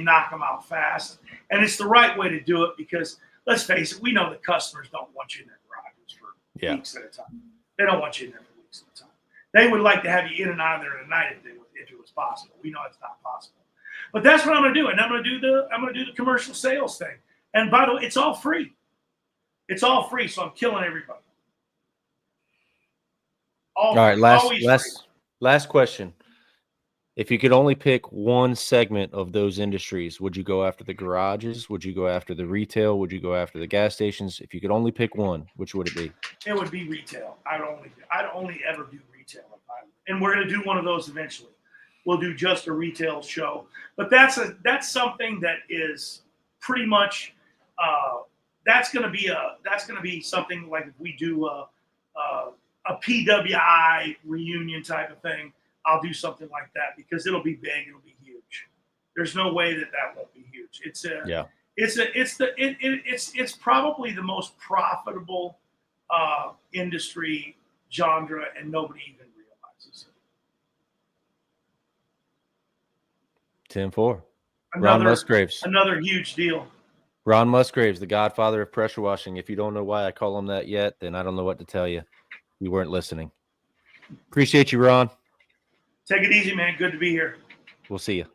knock them out fast. And it's the right way to do it because, let's face it, we know that customers don't want you in their garages for weeks at a time. They don't want you in there for weeks at a time. They would like to have you in and out of there at night if it was possible. We know it's not possible. But that's what I'm going to do. And I'm going to do the commercial sales thing. And by the way, it's all free. It's all free, so I'm killing everybody. All right, last question. If you could only pick one segment of those industries, would you go after the garages? Would you go after the retail? Would you go after the gas stations? If you could only pick one, which would it be? It would be retail. I'd only ever do retail. And we're going to do one of those eventually. We'll do just a retail show. But that's something that is pretty much that's going to be something like if we do a PWI reunion type of thing. I'll do something like that because it'll be big. It'll be huge. There's no way that won't be huge. It's probably the most profitable industry genre, and nobody even realizes it. 10-4. Ron Musgraves. Another huge deal. Ron Musgraves, the godfather of pressure washing. If you don't know why I call him that yet, then I don't know what to tell you. You weren't listening. Appreciate you, Ron. Take it easy, man. Good to be here. We'll see you.